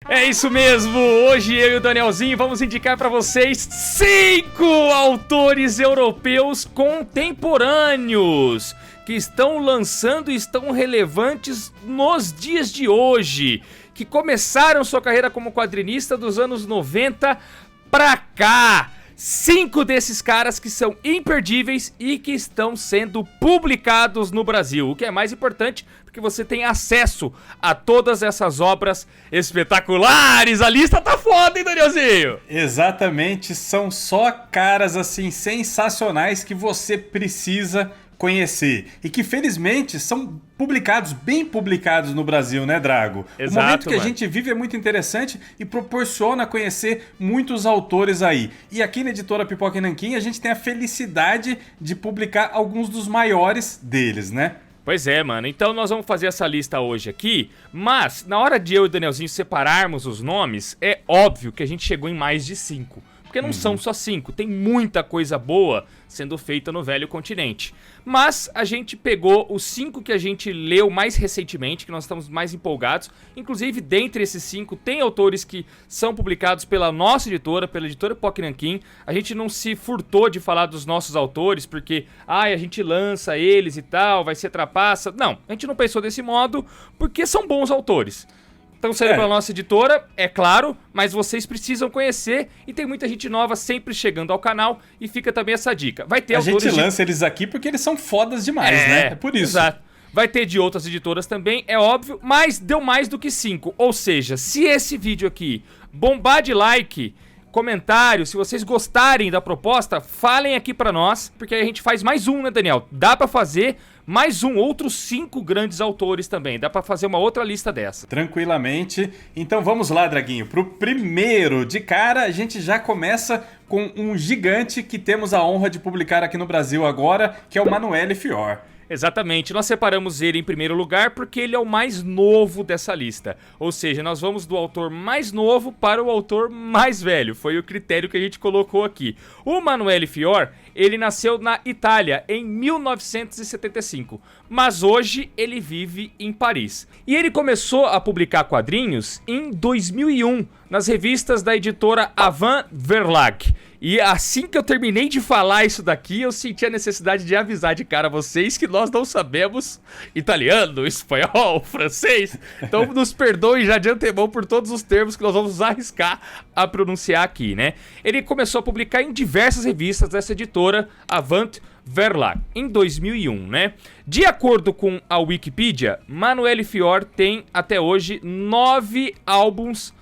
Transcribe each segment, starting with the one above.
É isso mesmo, hoje eu e o Danielzinho vamos indicar pra vocês 5 autores europeus contemporâneos que estão lançando e estão relevantes nos dias de hoje, que começaram sua carreira como quadrinista dos anos 90 pra cá. 5 desses caras que são imperdíveis e que estão sendo publicados no Brasil, o que é mais importante porque você tem acesso a todas essas obras espetaculares. A lista tá foda, hein, Danielzinho? Exatamente, são só caras assim sensacionais que você precisa conhecer e que felizmente são publicados, bem publicados no Brasil, né, Drago? Exato, o momento que mano. a gente vive é muito interessante e proporciona conhecer muitos autores aí. E aqui na editora Pipoca e Nanquim a gente tem a felicidade de publicar alguns dos maiores deles, né? Pois é, mano. Então nós vamos fazer essa lista hoje aqui, mas na hora de eu e o Danielzinho separarmos os nomes, é óbvio que a gente chegou em mais de 5. Porque não são só 5, tem muita coisa boa sendo feita no velho continente. Mas a gente pegou os 5 que a gente leu mais recentemente, que nós estamos mais empolgados. Inclusive, dentre esses 5, tem autores que são publicados pela nossa editora, pela editora Pipoca e Nanquim. A gente não se furtou de falar dos nossos autores, porque a gente lança eles e tal, vai ser trapaça. Não, a gente não pensou desse modo, porque são bons autores. Estão saindo pela nossa editora, é claro, mas vocês precisam conhecer e tem muita gente nova sempre chegando ao canal e fica também essa dica. Vai ter a autores gente lança eles aqui porque eles são fodas demais, né? É por isso. Exato. Vai ter de outras editoras também, é óbvio, mas deu mais do que 5. Ou seja, se esse vídeo aqui bombar de like, comentário, se vocês gostarem da proposta, falem aqui pra nós, porque aí a gente faz mais um, né, Daniel? Dá pra fazer mais um, outros 5 grandes autores também. Dá pra fazer uma outra lista dessa. Tranquilamente. Então vamos lá, Draguinho. Pro primeiro, de cara, a gente já começa com um gigante que temos a honra de publicar aqui no Brasil agora, que é o Manuel Fior. Exatamente, nós separamos ele em primeiro lugar porque ele é o mais novo dessa lista. Ou seja, nós vamos do autor mais novo para o autor mais velho. Foi o critério que a gente colocou aqui. O Manuel Fior, ele nasceu na Itália em 1975, mas hoje ele vive em Paris. E ele começou a publicar quadrinhos em 2001, nas revistas da editora Avant Verlag. E assim que eu terminei de falar isso daqui, eu senti a necessidade de avisar de cara a vocês que nós não sabemos italiano, espanhol, francês. Então nos perdoem já de antemão por todos os termos que nós vamos arriscar a pronunciar aqui, né? Ele começou a publicar em diversas revistas dessa editora, Avant Verlag, em 2001, né? De acordo com a Wikipedia, Manuel Fior tem até hoje 9 álbuns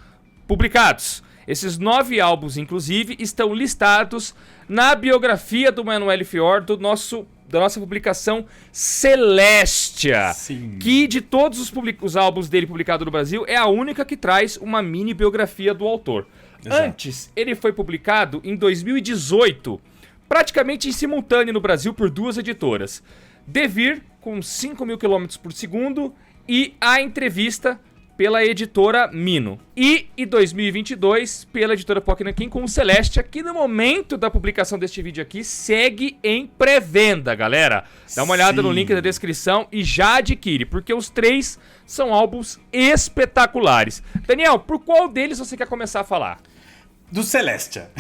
publicados. Esses 9 álbuns, inclusive, estão listados na biografia do Manuel Fior, da nossa publicação Celestia. Sim. Que de todos os álbuns dele publicados no Brasil, é a única que traz uma mini biografia do autor. Exato. Antes, ele foi publicado em 2018, praticamente em simultâneo no Brasil por 2 editoras. Devir, com 5.000 km por segundo, e A Entrevista, pela editora Mino. E em 2022, pela editora Pipoca e Nanquim, com o Celestia, que no momento da publicação deste vídeo aqui, segue em pré-venda, galera. Dá uma olhada no link da descrição e já adquire, porque os 3 são álbuns espetaculares. Daniel, por qual deles você quer começar a falar? Do Celestia.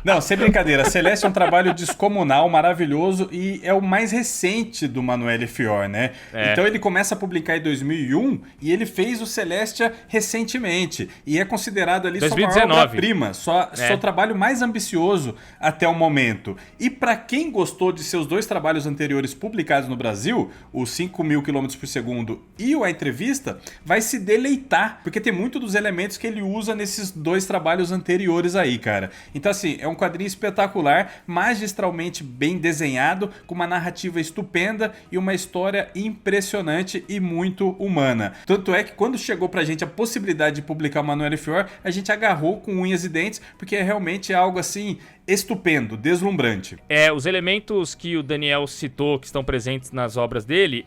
Não, sem brincadeira. Celeste é um trabalho descomunal, maravilhoso e é o mais recente do Manuel Fior, né? Então ele começa a publicar em 2001 e ele fez o Celestia recentemente. E é considerado ali 2019. sua maior obra-prima, seu trabalho mais ambicioso até o momento. E pra quem gostou de seus 2 trabalhos anteriores publicados no Brasil, o 5.000 km por segundo e o A Entrevista, vai se deleitar, porque tem muito dos elementos que ele usa nesses 2 trabalhos anteriores aí, cara. Então assim, é um quadrinho espetacular, magistralmente bem desenhado, com uma narrativa estupenda e uma história impressionante e muito humana. Tanto é que quando chegou pra gente a possibilidade de publicar o Manuel Fior, a gente agarrou com unhas e dentes, porque é realmente algo assim estupendo, deslumbrante. Os elementos que o Daniel citou, que estão presentes nas obras dele,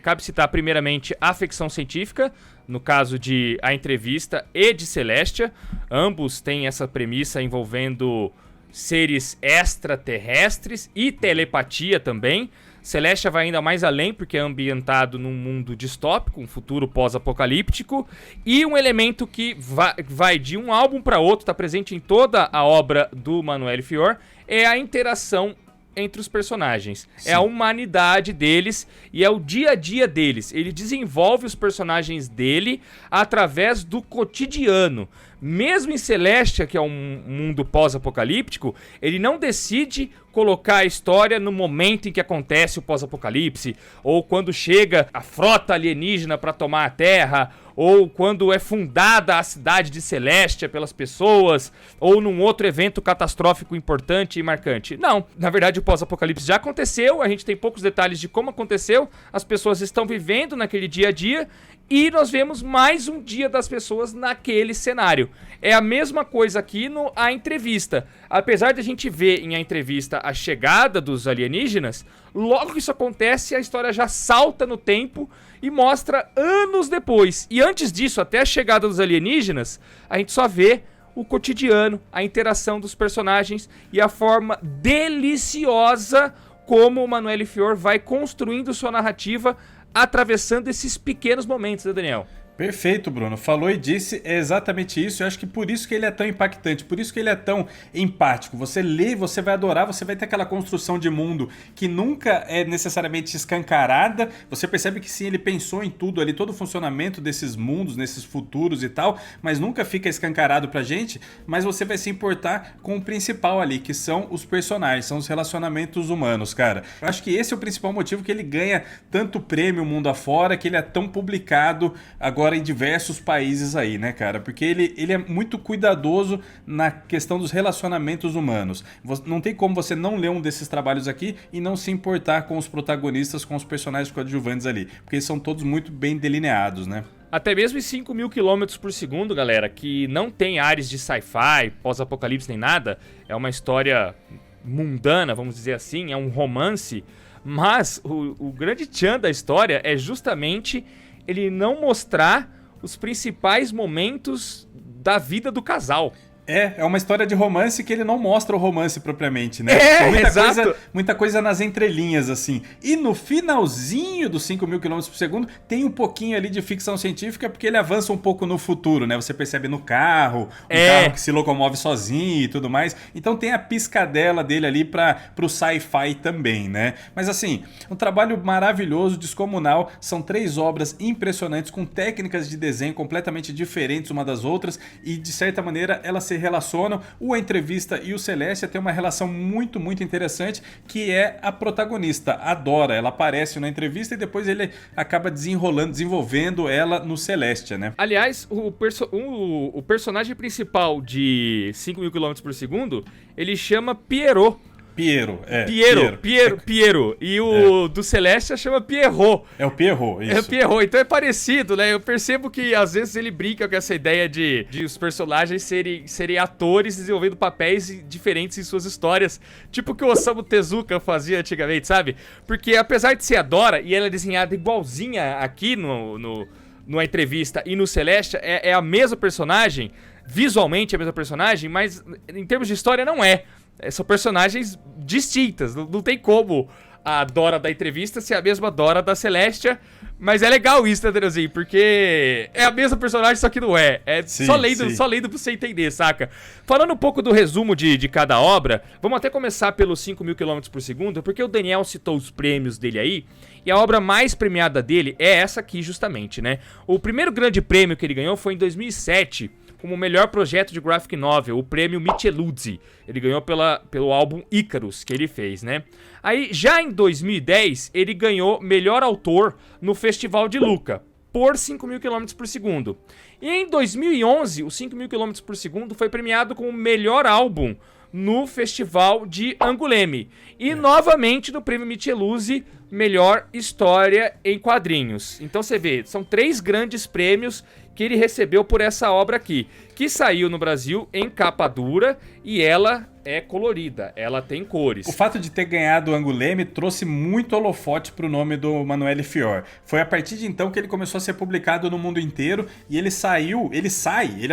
cabe citar primeiramente a ficção científica, no caso de A Entrevista e de Celestia. Ambos têm essa premissa envolvendo seres extraterrestres e telepatia também. Celestia vai ainda mais além, porque é ambientado num mundo distópico, um futuro pós-apocalíptico, e um elemento que vai de um álbum para outro, está presente em toda a obra do Manuel Fior, é a interação entre os personagens. Sim. É a humanidade deles e é o dia a dia deles. Ele desenvolve os personagens dele através do cotidiano. Mesmo em Celestia, que é um mundo pós-apocalíptico, ele não decide colocar a história no momento em que acontece o pós-apocalipse, ou quando chega a frota alienígena para tomar a Terra, ou quando é fundada a cidade de Celestia pelas pessoas, ou num outro evento catastrófico importante e marcante. Não, na verdade o pós-apocalipse já aconteceu, a gente tem poucos detalhes de como aconteceu, as pessoas estão vivendo naquele dia a dia, e nós vemos mais um dia das pessoas naquele cenário. É a mesma coisa aqui no A Entrevista. Apesar de a gente ver em A Entrevista a chegada dos alienígenas, logo que isso acontece, a história já salta no tempo e mostra anos depois. E antes disso, até a chegada dos alienígenas, a gente só vê o cotidiano, a interação dos personagens e a forma deliciosa como o Manuel Fior vai construindo sua narrativa atravessando esses pequenos momentos, né, Daniel? Perfeito, Bruno. Falou e disse exatamente isso. Eu acho que por isso que ele é tão impactante, por isso que ele é tão empático. Você lê, você vai adorar, você vai ter aquela construção de mundo que nunca é necessariamente escancarada. Você percebe que sim, ele pensou em tudo ali, todo o funcionamento desses mundos, nesses futuros e tal, mas nunca fica escancarado pra gente. Mas você vai se importar com o principal ali, que são os personagens, são os relacionamentos humanos, cara. Eu acho que esse é o principal motivo que ele ganha tanto prêmio mundo afora, que ele é tão publicado agora em diversos países aí, né, cara? Porque ele é muito cuidadoso na questão dos relacionamentos humanos. Não tem como você não ler um desses trabalhos aqui e não se importar com os protagonistas, com os personagens coadjuvantes ali, porque eles são todos muito bem delineados, né? Até mesmo em 5.000 km por segundo, galera, que não tem áreas de sci-fi, pós-apocalipse nem nada, é uma história mundana, vamos dizer assim, é um romance, mas o grande tchan da história é justamente ele não mostrar os principais momentos da vida do casal. É uma história de romance que ele não mostra o romance propriamente, né? Muita coisa nas entrelinhas, assim. E no finalzinho dos 5.000 km por segundo, tem um pouquinho ali de ficção científica, porque ele avança um pouco no futuro, né? Você percebe no carro, carro que se locomove sozinho e tudo mais. Então tem a piscadela dele ali pro sci-fi também, né? Mas assim, um trabalho maravilhoso, descomunal. São 3 obras impressionantes, com técnicas de desenho completamente diferentes uma das outras. E de certa maneira, elas se relacionam. O Entrevista e o Celestia tem uma relação muito, muito interessante, que é a protagonista, a Dora. Ela aparece na entrevista e depois ele acaba desenvolvendo ela no Celestia, né? Aliás, o personagem principal de 5.000 km por segundo, ele chama Pierrot. Piero. E o do Celestia chama Pierrot. É o Pierrot, isso. É o Pierrot, então é parecido, né? Eu percebo que às vezes ele brinca com essa ideia de os personagens serem atores desenvolvendo papéis diferentes em suas histórias. Tipo o que o Osamu Tezuka fazia antigamente, sabe? Porque apesar de ser a Dora, e ela é desenhada igualzinha aqui numa entrevista e no Celestia, é a mesma personagem, visualmente é a mesma personagem, mas em termos de história não é. São personagens distintas, não tem como a Dora da entrevista ser a mesma Dora da Celestia, mas é legal isso, né, Danielzinho? Porque é a mesma personagem, só que não é. Sim, só lendo pra você entender, saca? Falando um pouco do resumo de cada obra, vamos até começar pelos 5.000 km por segundo, porque o Daniel citou os prêmios dele aí, e a obra mais premiada dele é essa aqui, justamente, né? O primeiro grande prêmio que ele ganhou foi em 2007, como o melhor projeto de graphic novel, o prêmio Micheluzzi. Ele ganhou pelo álbum Icarus que ele fez, né? Aí, já em 2010, ele ganhou melhor autor no Festival de Lucca, por 5.000 km por segundo. E em 2011, o 5.000 km por segundo foi premiado como melhor álbum no Festival de Angoulême. E novamente no prêmio Micheluzzi, melhor história em quadrinhos. Então você vê, são 3 grandes prêmios que ele recebeu por essa obra aqui, que saiu no Brasil em capa dura, e ela é colorida, ela tem cores. O fato de ter ganhado o Angoulême trouxe muito holofote pro nome do Manoel Fior. Foi a partir de então que ele começou a ser publicado no mundo inteiro e ele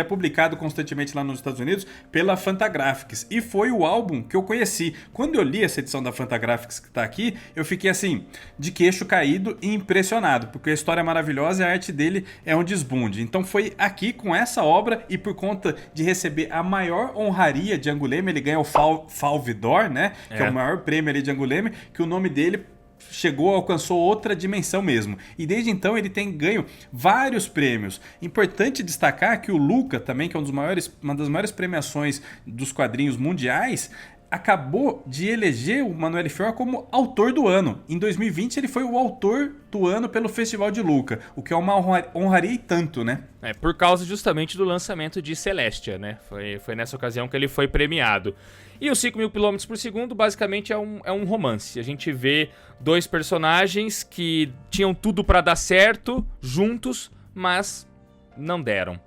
é publicado constantemente lá nos Estados Unidos pela Fantagraphics. E foi o álbum que eu conheci. Quando eu li essa edição da Fantagraphics que tá aqui, eu fiquei assim, de queixo caído e impressionado, porque a história é maravilhosa e a arte dele é um desbunde. Então foi aqui com essa obra e por conta de receber a maior honraria de Angoulême, ele ganha o Falvidor, né? Que é o maior prêmio ali de Angoulême, que o nome dele alcançou outra dimensão mesmo. E desde então ele tem ganho vários prêmios. Importante destacar que o Luca também, que é uma das maiores premiações dos quadrinhos mundiais, acabou de eleger o Manoel Fior como autor do ano. Em 2020 ele foi o autor do ano pelo Festival de Luca, o que é uma honraria e tanto, né? Por causa justamente do lançamento de Celestia, né? Foi nessa ocasião que ele foi premiado. E os 5.000 km por segundo basicamente é um romance. A gente vê dois personagens que tinham tudo pra dar certo juntos, mas não deram.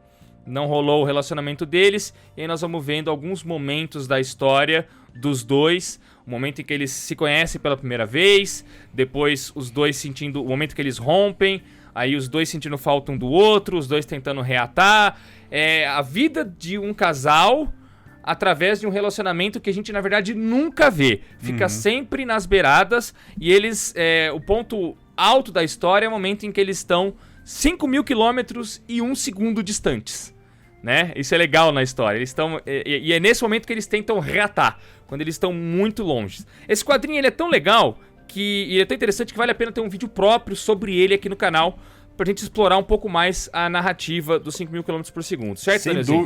Não rolou o relacionamento deles, e aí nós vamos vendo alguns momentos da história dos dois. O momento em que eles se conhecem pela primeira vez, depois os dois sentindo o momento que eles rompem, aí os dois sentindo falta um do outro, os dois tentando reatar. É a vida de um casal através de um relacionamento que a gente, na verdade, nunca vê. Fica sempre nas beiradas, e eles... o ponto alto da história é o momento em que eles estão 5.000 quilômetros e 1 segundo distantes, né? Isso é legal na história. Eles estão... E é nesse momento que eles tentam reatar, quando eles estão muito longe. Esse quadrinho ele é tão legal e ele é tão interessante que vale a pena ter um vídeo próprio sobre ele aqui no canal, pra gente explorar um pouco mais a narrativa dos 5.000 km por segundo, certo,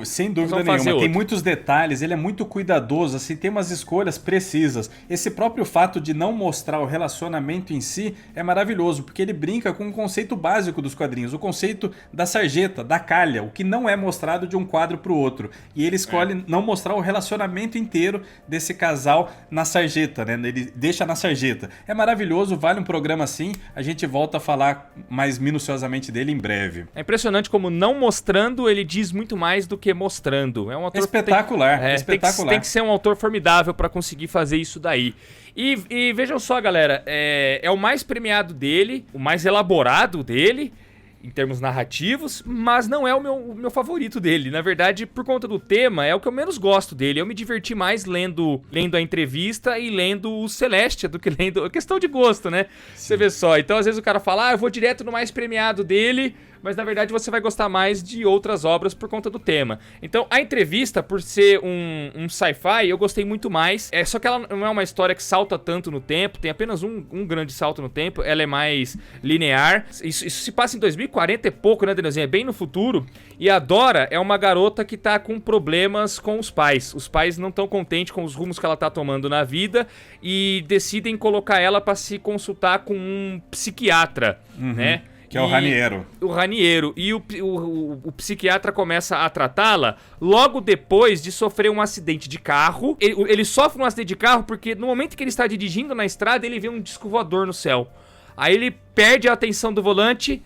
Sem dúvida nenhuma. Tem muitos detalhes, ele é muito cuidadoso, assim, tem umas escolhas precisas. Esse próprio fato de não mostrar o relacionamento em si é maravilhoso, porque ele brinca com um conceito básico dos quadrinhos, o conceito da sarjeta, da calha, o que não é mostrado de um quadro pro outro. E ele escolhe não mostrar o relacionamento inteiro desse casal na sarjeta, né? Ele deixa na sarjeta. É maravilhoso, vale um programa assim, a gente volta a falar mais minuciosamente dele em breve. É impressionante como não mostrando ele diz muito mais do que mostrando. É um autor espetacular, espetacular. Tem que ser um autor formidável para conseguir fazer isso daí. E vejam só, galera, é o mais premiado dele, o mais elaborado dele, em termos narrativos, mas não é o meu favorito dele. Na verdade, por conta do tema, é o que eu menos gosto dele. Eu me diverti mais lendo a entrevista e lendo o Celestia do que lendo... É questão de gosto, né? Você vê só. Então, às vezes o cara fala, eu vou direto no mais premiado dele, mas na verdade você vai gostar mais de outras obras por conta do tema. Então, a entrevista, por ser um sci-fi, eu gostei muito mais. Só que ela não é uma história que salta tanto no tempo, tem apenas um grande salto no tempo, ela é mais linear. Isso se passa em 2040 e pouco, né, Danielzinho? É bem no futuro. E a Dora é uma garota que tá com problemas com os pais. Os pais não estão contentes com os rumos que ela tá tomando na vida e decidem colocar ela para se consultar com um psiquiatra, né? Que é o Raniero. O Raniero. E o psiquiatra começa a tratá-la logo depois de sofrer um acidente de carro. Ele sofre um acidente de carro porque no momento que ele está dirigindo na estrada, ele vê um disco voador no céu. Aí ele perde a atenção do volante,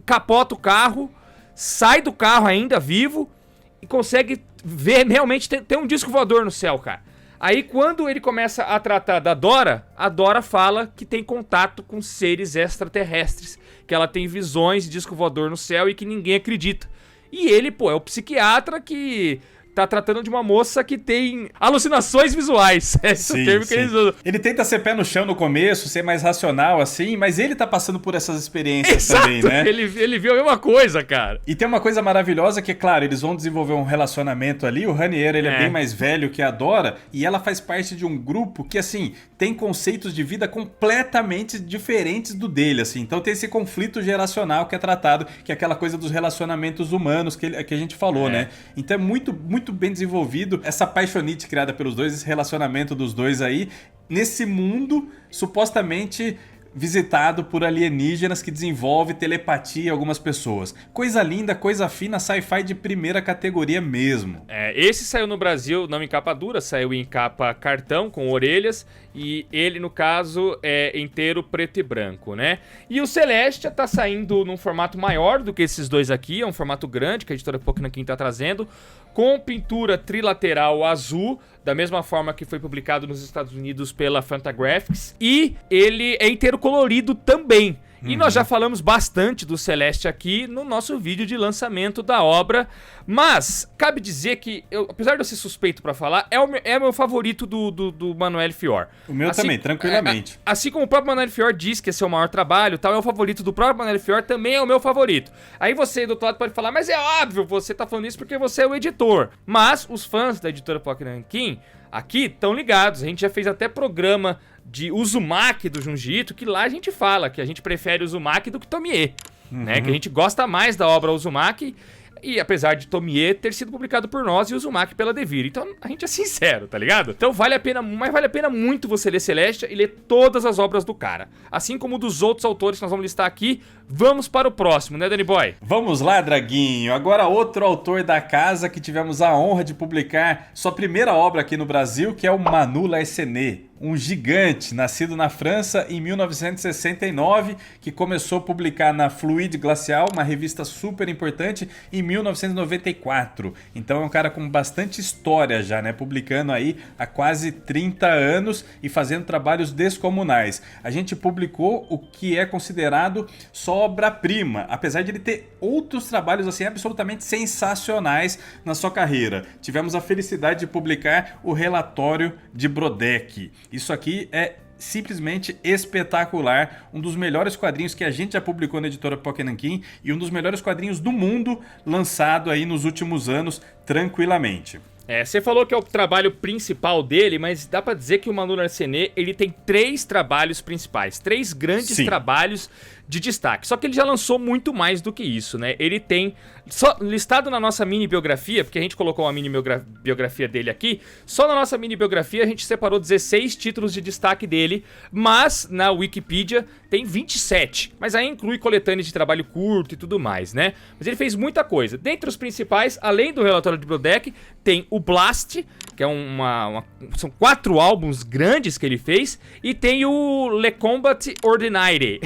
capota o carro, sai do carro ainda vivo e consegue ver realmente ter um disco voador no céu, cara. Aí quando ele começa a tratar da Dora, a Dora fala que tem contato com seres extraterrestres, que ela tem visões de disco voador no céu e que ninguém acredita. E ele, é o psiquiatra que tá tratando de uma moça que tem alucinações visuais. Esse é o termo que eles usam. Ele tenta ser pé no chão no começo, ser mais racional assim, mas ele tá passando por essas experiências também, né? Ele viu a mesma coisa, cara. E tem uma coisa maravilhosa que, claro, eles vão desenvolver um relacionamento ali. O Raniero, ele é bem mais velho que a Dora e ela faz parte de um grupo que, assim, tem conceitos de vida completamente diferentes do dele, assim. Então tem esse conflito geracional que é tratado, que é aquela coisa dos relacionamentos humanos que a gente falou, né? Então é muito bem desenvolvido essa paixonite criada pelos dois, esse relacionamento dos dois aí, nesse mundo supostamente visitado por alienígenas que desenvolve telepatia em algumas pessoas. Coisa linda, coisa fina, sci-fi de primeira categoria mesmo. Esse saiu no Brasil não em capa dura, saiu em capa cartão com orelhas e ele, no caso, é inteiro preto e branco, né? E o Celestia tá saindo num formato maior do que esses dois aqui, é um formato grande que a editora Pokémon tá trazendo, com pintura trilateral azul da mesma forma que foi publicado nos Estados Unidos pela Fantagraphics, e ele é inteiro colorido também. E nós já falamos bastante do Celeste aqui no nosso vídeo de lançamento da obra, mas cabe dizer que, apesar de eu ser suspeito pra falar, é meu favorito do Manuel Fior. O meu também, tranquilamente. Assim como o próprio Manuel Fior diz que esse é o maior trabalho, tal, é o favorito do próprio Manuel Fior, também é o meu favorito. Aí você do outro lado pode falar, mas é óbvio, você tá falando isso porque você é o editor. Mas os fãs da editora Pocket Nankin aqui estão ligados, a gente já fez até programa de Uzumaki do Junji Ito, que lá a gente fala que a gente prefere Uzumaki do que Tomie, né? Que a gente gosta mais da obra Uzumaki, e apesar de Tomie ter sido publicado por nós e Uzumaki pela Devir. Então a gente é sincero, tá ligado? Então vale a pena muito você ler Celestia e ler todas as obras do cara. Assim como dos outros autores que nós vamos listar aqui. Vamos para o próximo, né, Danny Boy? Vamos lá, Draguinho. Agora outro autor da casa que tivemos a honra de publicar sua primeira obra aqui no Brasil, que é o Manu Larcenet. Um gigante, nascido na França em 1969, que começou a publicar na Fluide Glacial, uma revista super importante, em 1994. Então é um cara com bastante história já, né? Publicando aí há quase 30 anos e fazendo trabalhos descomunais. A gente publicou o que é considerado só obra-prima, apesar de ele ter outros trabalhos assim absolutamente sensacionais na sua carreira. Tivemos a felicidade de publicar o Relatório de Brodeck. Isso aqui é simplesmente espetacular, um dos melhores quadrinhos que a gente já publicou na editora Pocket Nankin e um dos melhores quadrinhos do mundo lançado aí nos últimos anos, tranquilamente. Você falou que é o trabalho principal dele, mas dá pra dizer que o Manu Larcenet, ele tem 3 trabalhos principais, 3 grandes trabalhos de destaque. Só que ele já lançou muito mais do que isso, né? Ele tem, só listado na nossa mini biografia, porque a gente colocou uma mini biografia dele aqui, só na nossa mini biografia a gente separou 16 títulos de destaque dele, mas na Wikipedia tem 27. Mas aí inclui coletâneas de trabalho curto e tudo mais, né? Mas ele fez muita coisa. Dentre os principais, além do Relatório de Brodeck, tem o Blast, que é são 4 álbuns grandes que ele fez, e tem o Le Combat Ordinaire.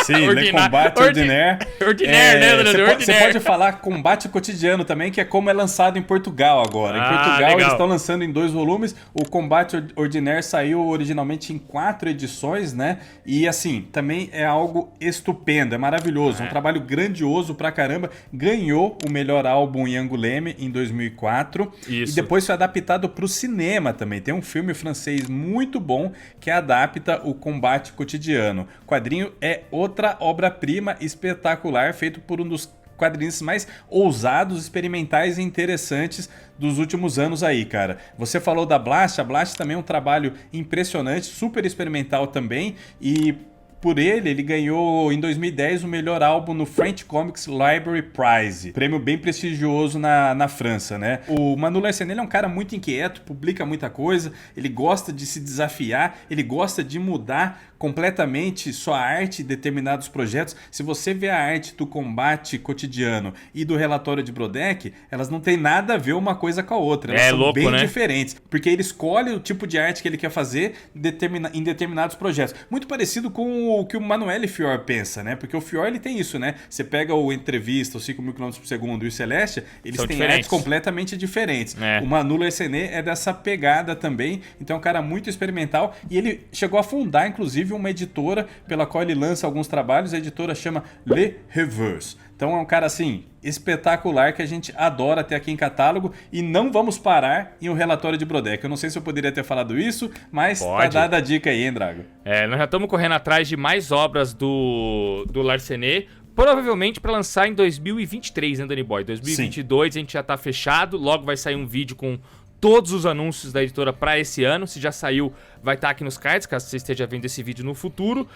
Sim, Le Combat Ordinaire. Ordinaire, né, Leandro? Você pode falar Combate Cotidiano também, que é como é lançado em Portugal agora. Em Portugal legal. Eles estão lançando em 2 volumes. O Combate Ordinaire saiu originalmente em 4 edições, né? E assim, também é algo estupendo, é maravilhoso. Um trabalho grandioso pra caramba. Ganhou o melhor álbum em Angoulême em 2004. Isso. E depois foi adaptado pro cinema também. Tem um filme francês muito bom que adapta o Combate Cotidiano. O quadrinho é outra obra-prima espetacular, feito por um dos quadrinhos mais ousados, experimentais e interessantes dos últimos anos aí, cara. Você falou da Blast, a Blast também é um trabalho impressionante, super experimental também, e por ele ganhou em 2010 o melhor álbum no French Comics Library Prize, prêmio bem prestigioso na França, né? O Manu Larcenet é um cara muito inquieto, publica muita coisa, ele gosta de se desafiar, ele gosta de mudar completamente sua arte em determinados projetos. Se você vê a arte do Combate Cotidiano e do Relatório de Brodeck, elas não têm nada a ver uma coisa com a outra, elas são louco, bem diferentes, porque ele escolhe o tipo de arte que ele quer fazer em determinados projetos. Muito parecido com o que o Manuel Fior pensa, né? Porque o Fior, ele tem isso, né? Você pega o Entrevista, os 5.000 km por segundo e o Celestia, eles têm artes completamente diferentes. O Manu Larcenet é dessa pegada também, então é um cara muito experimental, e ele chegou a fundar, inclusive, uma editora pela qual ele lança alguns trabalhos. A editora chama Le Reverse. Então é um cara assim espetacular que a gente adora ter aqui em catálogo, e não vamos parar em um Relatório de Brodeck. Eu não sei se eu poderia ter falado isso, mas tá dada a dica aí, hein, Drago? Nós já estamos correndo atrás de mais obras do Larcenet, provavelmente para lançar em 2023, né, Danny Boy? 2022 Sim. A gente já tá fechado, logo vai sair um vídeo com todos os anúncios da editora para esse ano. Se já saiu, vai estar aqui nos cards, caso você esteja vendo esse vídeo no futuro.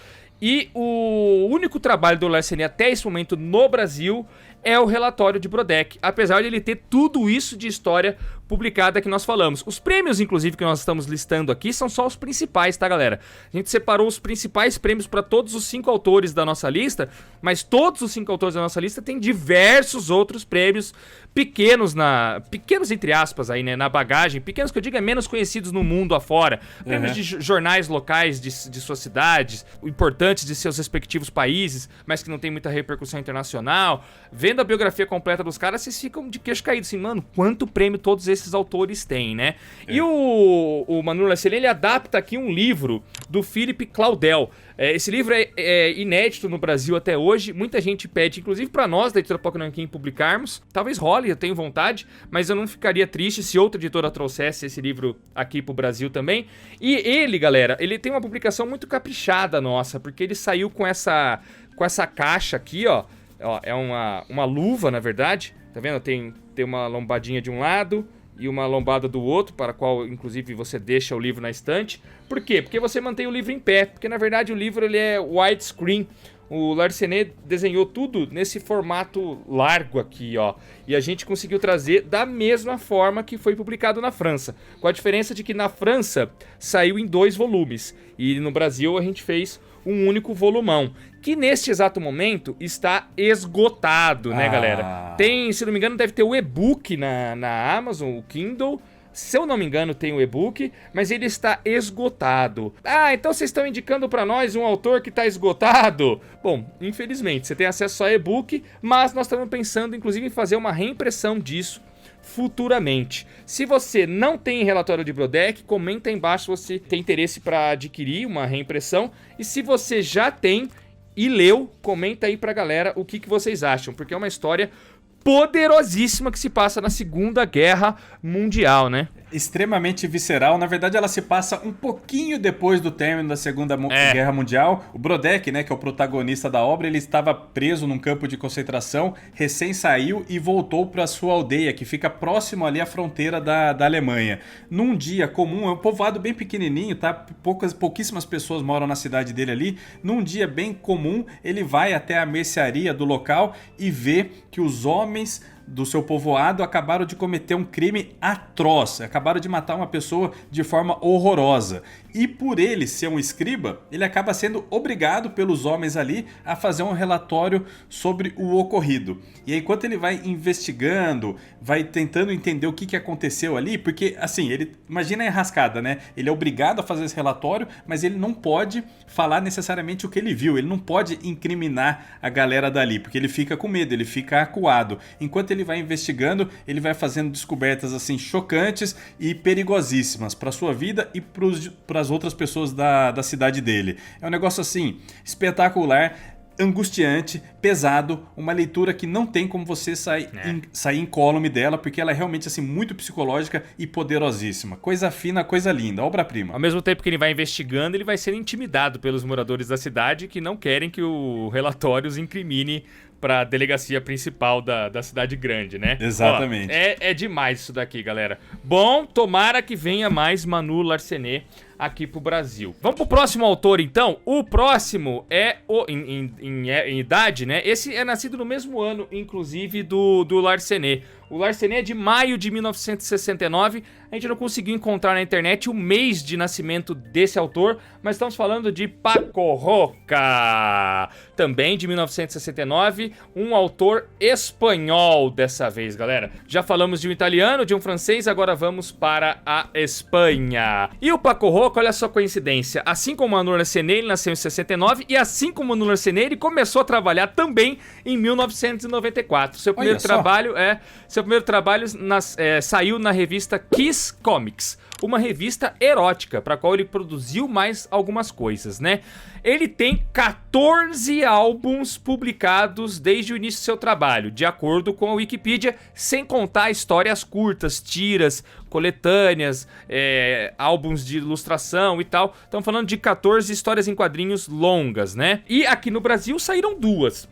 E o único trabalho do Larcenet até esse momento no Brasil é o Relatório de Brodeck, apesar de ele ter tudo isso de história publicada que nós falamos. Os prêmios, inclusive, que nós estamos listando aqui são só os principais, tá, galera? A gente separou os principais prêmios para todos os 5 autores da nossa lista, mas todos os 5 autores da nossa lista têm diversos outros prêmios pequenos entre aspas aí, né, na bagagem, pequenos que eu digo é menos conhecidos no mundo afora, prêmios de jornais locais de suas cidades, importantes de seus respectivos países, mas que não tem muita repercussão internacional. Vendo a biografia completa dos caras, vocês ficam de queixo caído, assim, mano, quanto prêmio todos esses esses autores têm, né? E o Manu Larcenet, ele adapta aqui um livro do Philippe Claudel. Esse livro é inédito no Brasil até hoje. Muita gente pede, inclusive pra nós, da editora Pocket Nankin, publicarmos. Talvez role, eu tenho vontade, mas eu não ficaria triste se outra editora trouxesse esse livro aqui pro Brasil também. E ele, galera, ele tem uma publicação muito caprichada nossa, porque ele saiu com essa caixa aqui, ó. É uma luva, na verdade. Tá vendo? Tem uma lombadinha de um lado e uma lombada do outro, para a qual, inclusive, você deixa o livro na estante. Por quê? Porque você mantém o livro em pé. Porque, na verdade, o livro ele é widescreen. O Larcenet desenhou tudo nesse formato largo aqui, ó. E a gente conseguiu trazer da mesma forma que foi publicado na França. Com a diferença de que na França saiu em 2 volumes. E no Brasil a gente fez um único volumão, que neste exato momento está esgotado, né, galera? Tem, se não me engano, deve ter o e-book na Amazon, o Kindle. Se eu não me engano, tem o e-book, mas ele está esgotado. Então vocês estão indicando para nós um autor que está esgotado? Bom, infelizmente, você tem acesso só a e-book, mas nós estamos pensando, inclusive, em fazer uma reimpressão disso futuramente. Se você não tem relatório de Brodeck, comenta aí embaixo se você tem interesse para adquirir uma reimpressão. E se você já tem e leu, comenta aí pra galera o que vocês acham, porque é uma história poderosíssima que se passa na Segunda Guerra Mundial, né? Extremamente visceral. Na verdade, ela se passa um pouquinho depois do término da Segunda Guerra Mundial. O Brodeck, né, que é o protagonista da obra, ele estava preso num campo de concentração, recém saiu e voltou para sua aldeia, que fica próximo ali à fronteira da Alemanha. Num dia comum, é um povoado bem pequenininho, tá? Pouquíssimas pessoas moram na cidade dele ali. Num dia bem comum, ele vai até a mercearia do local e vê que os homens do seu povoado acabaram de cometer um crime atroz, acabaram de matar uma pessoa de forma horrorosa. E por ele ser um escriba, ele acaba sendo obrigado pelos homens ali a fazer um relatório sobre o ocorrido. E aí, enquanto ele vai investigando, vai tentando entender o que aconteceu ali, porque assim, ele imagina a enrascada, né? Ele é obrigado a fazer esse relatório, mas ele não pode falar necessariamente o que ele viu, ele não pode incriminar a galera dali, porque ele fica com medo, ele fica acuado. Enquanto ele vai investigando, ele vai fazendo descobertas assim chocantes e perigosíssimas para sua vida e para as outras pessoas da cidade dele. É um negócio assim espetacular, angustiante, pesado, uma leitura que não tem como você sair incólume dela, porque ela é realmente assim muito psicológica e poderosíssima. Coisa fina, coisa linda, obra-prima. Ao mesmo tempo que ele vai investigando, ele vai sendo intimidado pelos moradores da cidade que não querem que o relatório os incrimine para a delegacia principal da cidade grande, né? Exatamente. É demais isso daqui, galera. Bom, tomara que venha mais Manu Larcenet aqui pro Brasil. Vamos pro próximo autor, então. O próximo é em idade, né? Esse é nascido no mesmo ano, inclusive, do Larcenet. O Larcenet é de maio de 1969. A gente não conseguiu encontrar na internet o mês de nascimento desse autor, mas estamos falando de Paco Roca, também de 1969, um autor espanhol dessa vez, galera. Já falamos de um italiano, de um francês, agora vamos para a Espanha. E o Paco Roca, olha só a coincidência, assim como o Manu Larcenet, ele nasceu em 69, e assim como o Manu Larcenet, ele começou a trabalhar também em 1994. Seu primeiro trabalho saiu na revista Kiss Comics, uma revista erótica, para a qual ele produziu mais algumas coisas, né? Ele tem 14 álbuns publicados desde o início do seu trabalho, de acordo com a Wikipedia, sem contar histórias curtas, tiras, coletâneas, álbuns de ilustração e tal. Estamos falando de 14 histórias em quadrinhos longas, né? E aqui no Brasil saíram duas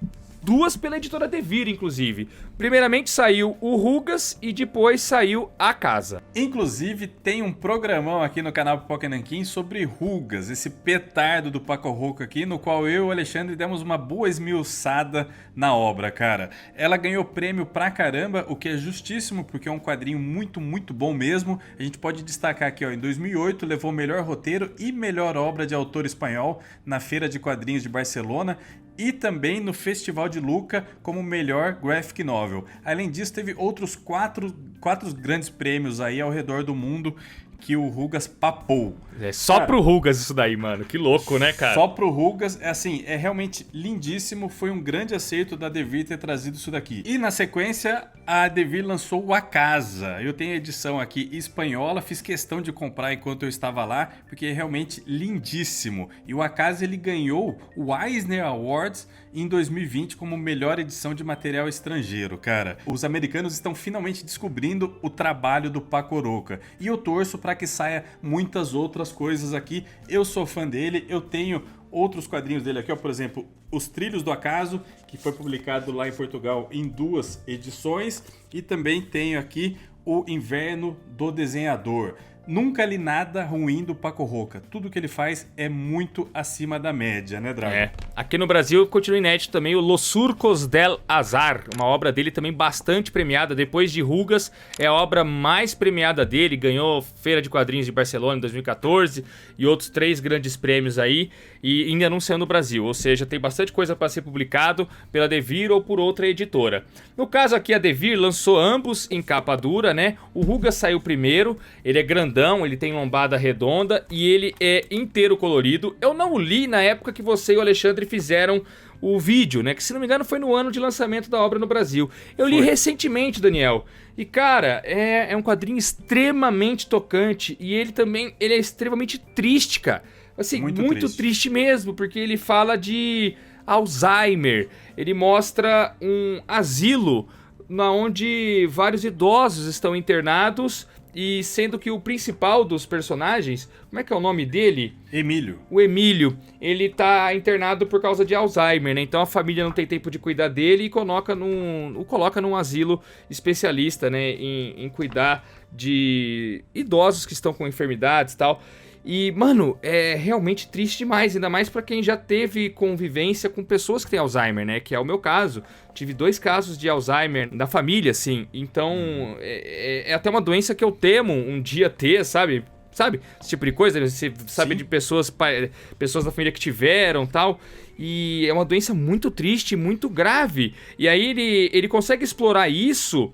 pela editora Devir, inclusive. Primeiramente saiu o Rugas e depois saiu A Casa. Inclusive tem um programão aqui no canal Pocket Nankin sobre Rugas, esse petardo do Paco Roca aqui, no qual eu e o Alexandre demos uma boa esmiuçada na obra, cara. Ela ganhou prêmio pra caramba, o que é justíssimo, porque é um quadrinho muito, muito bom mesmo. A gente pode destacar aqui, ó, em 2008 levou melhor roteiro e melhor obra de autor espanhol na Feira de Quadrinhos de Barcelona, e também no Festival de Lucca como melhor graphic novel. Além disso, teve outros 4 4 grandes prêmios aí ao redor do mundo que o Rugas papou. É só cara, pro Rugas isso daí, mano. Que louco, né, cara? Só pro Rugas. É assim, é realmente lindíssimo. Foi um grande acerto da Devir ter trazido isso daqui. E na sequência, a Devir lançou o A Casa. Eu tenho a edição aqui espanhola. Fiz questão de comprar enquanto eu estava lá, porque é realmente lindíssimo. E o A Casa, ele ganhou o Eisner Awards em 2020 como melhor edição de material estrangeiro, cara. Os americanos estão finalmente descobrindo o trabalho do Paco Roca. E eu torço para que saia muitas outras coisas aqui. Eu sou fã dele, eu tenho outros quadrinhos dele aqui, ó, por exemplo, Os Trilhos do Acaso, que foi publicado lá em Portugal em 2 edições, e também tenho aqui O Inverno do Desenhador. Nunca li nada ruim do Paco Roca. Tudo que ele faz é muito acima da média, né, Drago? É. Aqui no Brasil continua inédito também o Los Surcos del Azar, uma obra dele também bastante premiada. Depois de Rugas, é a obra mais premiada dele. Ganhou Feira de Quadrinhos de Barcelona em 2014 e outros 3 grandes prêmios aí. E ainda não saiu no Brasil, ou seja, tem bastante coisa para ser publicado pela Devir ou por outra editora. No caso aqui, a Devir lançou ambos em capa dura, né? O Rugas saiu primeiro, ele é grandão, ele tem lombada redonda e ele é inteiro colorido. Eu não o li na época que você e o Alexandre fizeram o vídeo, né? Que se não me engano foi no ano de lançamento da obra no Brasil. Eu li recentemente, Daniel. E cara, é um quadrinho extremamente tocante e ele é extremamente triste, cara. Assim, muito triste mesmo, porque ele fala de Alzheimer. Ele mostra um asilo onde vários idosos estão internados. E sendo que o principal dos personagens, como é que é o nome dele? Emílio. O Emílio, ele tá internado por causa de Alzheimer, né? Então a família não tem tempo de cuidar dele e o coloca num asilo especialista, né? Em cuidar de idosos que estão com enfermidades e tal. E, mano, é realmente triste demais, ainda mais pra quem já teve convivência com pessoas que têm Alzheimer, né? Que é o meu caso. Tive 2 casos de Alzheimer na família, assim. Então, é até uma doença que eu temo um dia ter, sabe? Sabe? Esse tipo de coisa, você sabe de pessoas da família que tiveram e tal. E é uma doença muito triste, muito grave. E aí ele consegue explorar isso,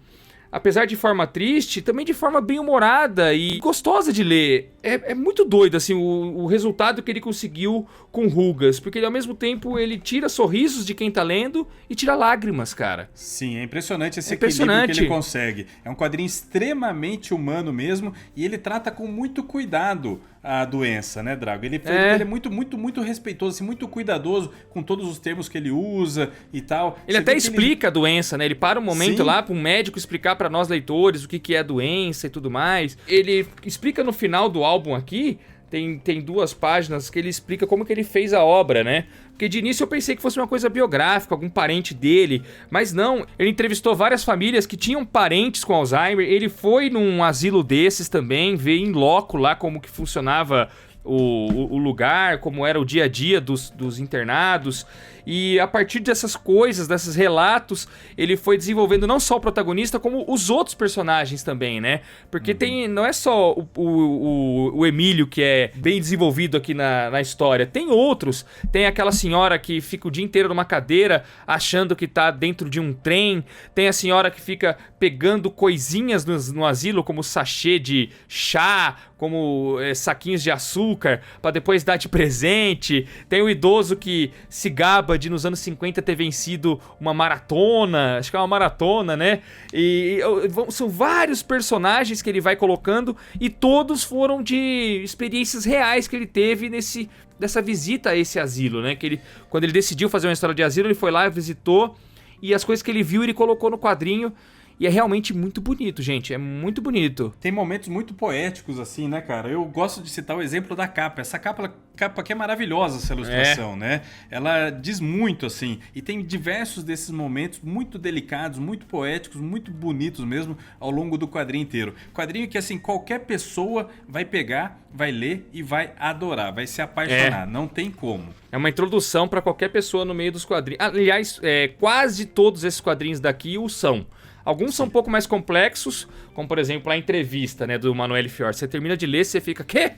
apesar de forma triste, também de forma bem humorada e gostosa de ler. É muito doido, assim, o resultado que ele conseguiu com Rugas, porque ele, ao mesmo tempo ele tira sorrisos de quem tá lendo e tira lágrimas, cara. Sim, é impressionante esse equilíbrio que ele consegue. É um quadrinho extremamente humano mesmo e ele trata com muito cuidado a doença, né, Drago? Ele é muito, muito, muito respeitoso, assim, muito cuidadoso com todos os termos que ele usa e tal. Ele até explica a doença, né? Ele para um momento lá para um médico explicar para nós leitores o que é a doença e tudo mais. Ele explica no final do álbum aqui, tem 2 páginas que ele explica como que ele fez a obra, né? Porque de início eu pensei que fosse uma coisa biográfica, algum parente dele, mas não. Ele entrevistou várias famílias que tinham parentes com Alzheimer, ele foi num asilo desses também, ver em loco lá como que funcionava o lugar, como era o dia a dia dos internados. E a partir dessas coisas, desses relatos, ele foi desenvolvendo não só o protagonista, como os outros personagens também, né? Porque não é só o Emílio que é bem desenvolvido aqui na história. Tem outros. Tem aquela senhora que fica o dia inteiro numa cadeira achando que tá dentro de um trem. Tem a senhora que fica pegando coisinhas no asilo, como sachê de chá, como saquinhos de açúcar, pra depois dar de presente. Tem o idoso que se gaba de nos anos 50 ter vencido uma maratona, acho que é uma maratona, né? E são vários personagens que ele vai colocando e todos foram de experiências reais que ele teve dessa visita a esse asilo, né? Quando ele decidiu fazer uma história de asilo, ele foi lá, visitou e as coisas que ele viu ele colocou no quadrinho. E é realmente muito bonito, gente. É muito bonito. Tem momentos muito poéticos, assim, né, cara? Eu gosto de citar o exemplo da capa. Essa capa aqui é maravilhosa, essa ilustração, né? Ela diz muito, assim. E tem diversos desses momentos muito delicados, muito poéticos, muito bonitos mesmo, ao longo do quadrinho inteiro. Quadrinho que, assim, qualquer pessoa vai pegar, vai ler e vai adorar, vai se apaixonar. Não tem como. É uma introdução para qualquer pessoa no meio dos quadrinhos. Aliás, quase todos esses quadrinhos daqui o são. Alguns são um pouco mais complexos, como por exemplo a entrevista, né, do Manoel Fior. Você termina de ler, você fica, quê?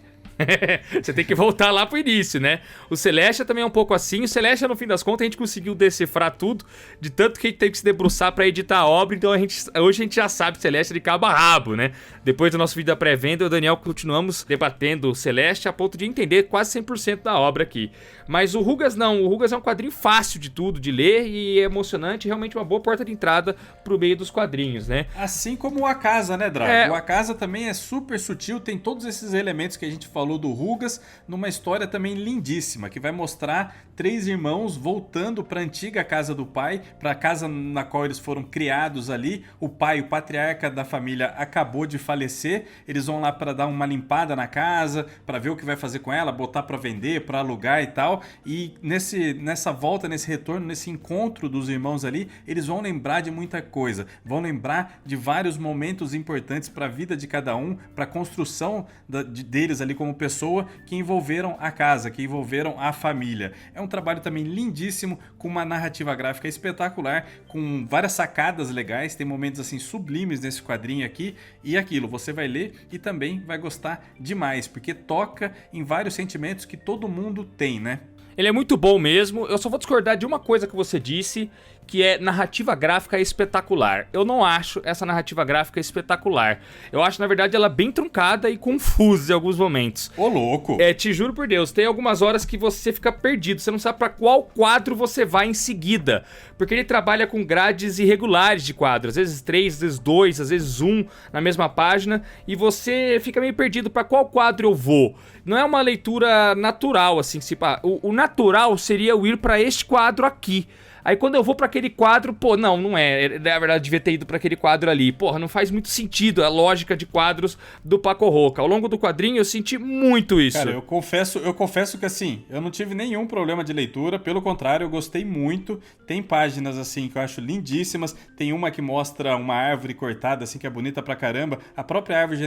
Você tem que voltar lá pro início, né? O Celestia também é um pouco assim. O Celestia, no fim das contas, a gente conseguiu decifrar tudo, de tanto que a gente teve que se debruçar pra editar a obra. Então hoje a gente já sabe Celestia de cabo a rabo, né? Depois do nosso vídeo da pré-venda, eu e o Daniel continuamos debatendo o Celestia a ponto de entender quase 100% da obra aqui. Mas o Rugas não. O Rugas é um quadrinho fácil de tudo, de ler, e é emocionante, realmente uma boa porta de entrada pro meio dos quadrinhos, né? Assim como o A Casa, né, Drago? O A Casa também é super sutil, tem todos esses elementos que a gente falou do Rugas, numa história também lindíssima, que vai mostrar 3 irmãos voltando para a antiga casa do pai, para a casa na qual eles foram criados ali. O pai, o patriarca da família, acabou de falecer. Eles vão lá para dar uma limpada na casa, para ver o que vai fazer com ela, botar para vender, para alugar e tal. E nessa volta, nesse retorno, nesse encontro dos irmãos ali, eles vão lembrar de muita coisa. Vão lembrar de vários momentos importantes para a vida de cada um, para a construção deles ali como pessoa, que envolveram a casa, que envolveram a família. É um trabalho também lindíssimo, com uma narrativa gráfica espetacular, com várias sacadas legais, tem momentos assim sublimes nesse quadrinho aqui, e aquilo, você vai ler e também vai gostar demais, porque toca em vários sentimentos que todo mundo tem, né? Ele é muito bom mesmo. Eu só vou discordar de uma coisa que você disse, que é narrativa gráfica espetacular. Eu não acho essa narrativa gráfica espetacular. Eu acho, na verdade, ela bem truncada e confusa em alguns momentos. Ô, louco! Te juro por Deus, tem algumas horas que você fica perdido. Você não sabe pra qual quadro você vai em seguida. Porque ele trabalha com grades irregulares de quadros. Às vezes 3, às vezes 2, às vezes 1 na mesma página. E você fica meio perdido pra qual quadro eu vou. Não é uma leitura natural, assim. O natural seria eu ir pra este quadro aqui. Aí quando eu vou pra aquele quadro, pô, não é. Na verdade, devia ter ido pra aquele quadro ali. Porra, não faz muito sentido a lógica de quadros do Paco Roca. Ao longo do quadrinho eu senti muito isso. Cara, eu confesso que assim, eu não tive nenhum problema de leitura. Pelo contrário, eu gostei muito. Tem páginas assim que eu acho lindíssimas. Tem uma que mostra uma árvore cortada assim que é bonita pra caramba. A própria árvore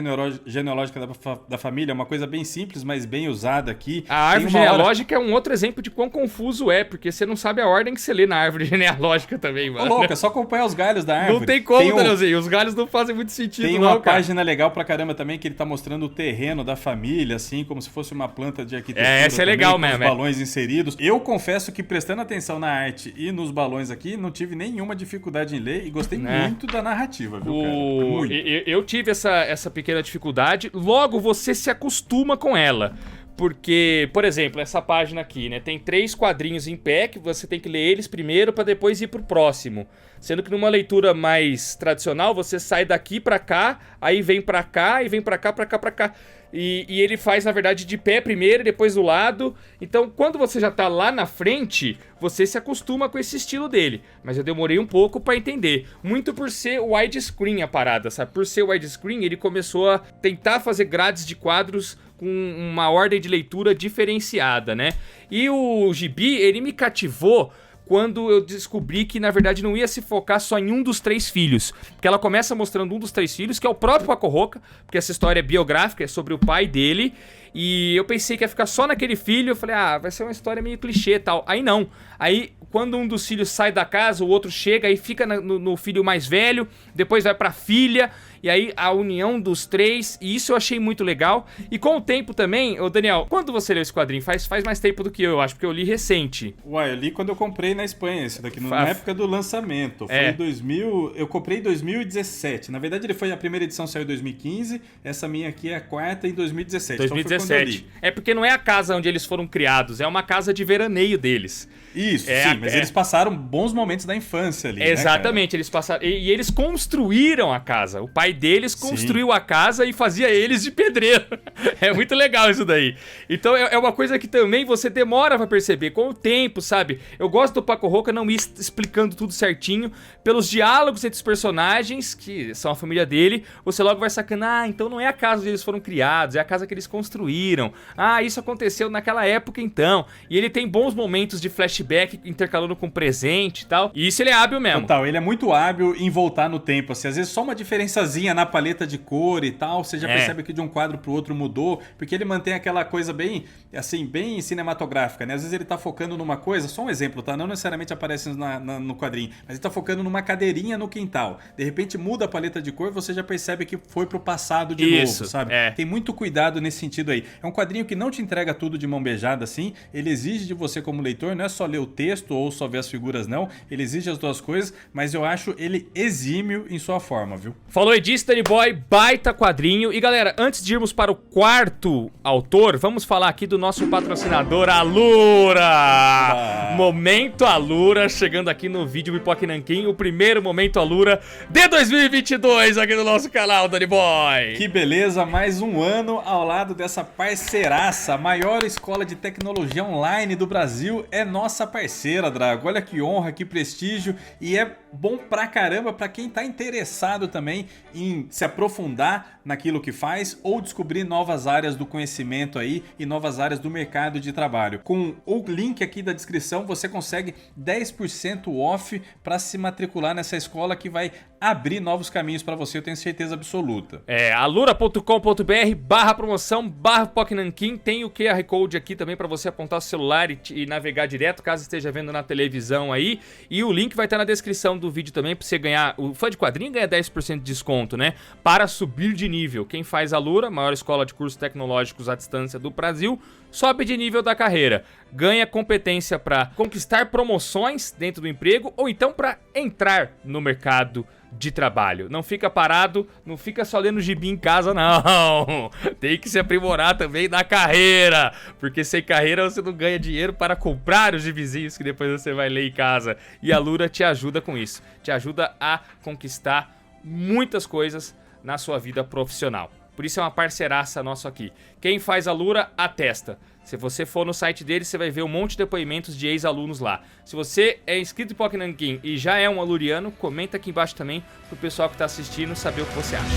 genealógica da família é uma coisa bem simples, mas bem usada aqui. A árvore genealógica é um outro exemplo de quão confuso é, porque você não sabe a ordem que você lê na árvore genealógica também, mano. Ô, louco, é só acompanhar os galhos da árvore. Não tem como, Danielzinho. Os galhos não fazem muito sentido, Tem uma página legal pra caramba também, que ele tá mostrando o terreno da família, assim, como se fosse uma planta de arquitetura. Essa é legal mesmo. Com os balões inseridos. Eu confesso que, prestando atenção na arte e nos balões aqui, não tive nenhuma dificuldade em ler e gostei muito da narrativa, viu, cara? Muito. Eu tive essa pequena dificuldade. Logo, você se acostuma com ela. Porque, por exemplo, essa página aqui, né? Tem 3 quadrinhos em pé que você tem que ler eles primeiro para depois ir pro próximo. Sendo que numa leitura mais tradicional, você sai daqui pra cá, aí vem pra cá, e vem pra cá, pra cá, pra cá. E ele faz, na verdade, de pé primeiro e depois do lado. Então, quando você já tá lá na frente, você se acostuma com esse estilo dele. Mas eu demorei um pouco pra entender. Muito por ser widescreen a parada, sabe? Por ser widescreen, ele começou a tentar fazer grades de quadros com uma ordem de leitura diferenciada, né? E o gibi, ele me cativou quando eu descobri que, na verdade, não ia se focar só em um dos 3 filhos. Porque ela começa mostrando um dos 3 filhos, que é o próprio Paco Roca, porque essa história é biográfica, é sobre o pai dele. E eu pensei que ia ficar só naquele filho, eu falei, vai ser uma história meio clichê e tal. Aí não. Aí, quando um dos filhos sai da casa, o outro chega e fica no filho mais velho, depois vai pra filha, e aí a união dos 3, e isso eu achei muito legal. E com o tempo também, ô Daniel, quando você leu esse quadrinho? Faz mais tempo do que eu acho, porque eu li recente. Uai, eu li quando eu comprei na Espanha, esse daqui, na época do lançamento. Foi em 2000, eu comprei em 2017. Na verdade, a primeira edição saiu em 2015, essa minha aqui é a quarta em 2017. 2017. Então foi quando eu li. É porque não é a casa onde eles foram criados, é uma casa de veraneio deles. Isso, sim, mas eles passaram bons momentos da infância ali, exatamente, né, eles passaram. E eles construíram a casa. O pai deles construiu a casa e fazia eles de pedreiro. É muito legal isso daí. Então é uma coisa que também você demora pra perceber com o tempo, sabe? Eu gosto do Paco Roca não ir explicando tudo certinho. Pelos diálogos entre os personagens, que são a família dele, você logo vai sacando, então não é a casa onde eles foram criados, é a casa que eles construíram. Isso aconteceu naquela época então. E ele tem bons momentos de flashback intercalando com presente e tal. E isso ele é hábil mesmo. Total, ele é muito hábil em voltar no tempo, assim. Às vezes só uma diferençazinha na paleta de cor e tal, você já percebe que de um quadro pro outro mudou, porque ele mantém aquela coisa bem, assim, bem cinematográfica, né? Às vezes ele tá focando numa coisa, só um exemplo, tá? Não necessariamente aparecem no quadrinho, mas ele tá focando numa cadeirinha no quintal. De repente muda a paleta de cor, você já percebe que foi pro passado de novo, sabe? Tem muito cuidado nesse sentido aí. É um quadrinho que não te entrega tudo de mão beijada assim, ele exige de você como leitor, não é só ler o texto ou só ver as figuras não, ele exige as duas coisas, mas eu acho ele exímio em sua forma, viu? Falou aí disso, Danny Boy, baita quadrinho. E galera, antes de irmos para o quarto autor, vamos falar aqui do nosso patrocinador, Alura! Momento Alura, chegando aqui no vídeo Pipoca e Nanquim, o primeiro Momento Alura de 2022 aqui no nosso canal, Danny Boy. Que beleza, mais um ano ao lado dessa parceiraça, a maior escola de tecnologia online do Brasil é nossa parceira, Drago. Olha que honra, que prestígio, e é bom pra caramba pra quem tá interessado também em se aprofundar naquilo que faz ou descobrir novas áreas do conhecimento aí e novas áreas do mercado de trabalho. Com o link aqui da descrição você consegue 10% off para se matricular nessa escola que vai abrir novos caminhos para você, eu tenho certeza absoluta. alura.com.br/promoção/PocNanquim, tem o QR Code aqui também para você apontar o celular e navegar direto, caso esteja vendo na televisão aí, e o link vai estar na descrição do vídeo também para você ganhar, o fã de quadrinho ganha 10% de desconto, né? Para subir de nível. Quem faz Alura, maior escola de cursos tecnológicos à distância do Brasil, sobe de nível da carreira, ganha competência para conquistar promoções dentro do emprego ou então para entrar no mercado de trabalho. Não fica parado, não fica só lendo gibi em casa, não. Tem que se aprimorar também na carreira, porque sem carreira você não ganha dinheiro para comprar os gibizinhos que depois você vai ler em casa. E a Alura te ajuda com isso, te ajuda a conquistar muitas coisas na sua vida profissional. Por isso é uma parceiraça nossa aqui. Quem faz Alura, atesta. Se você for no site dele, você vai ver um monte de depoimentos de ex-alunos lá. Se você é inscrito em Pipoca e Nanquim e já é um aluriano, comenta aqui embaixo também pro pessoal que está assistindo saber o que você acha.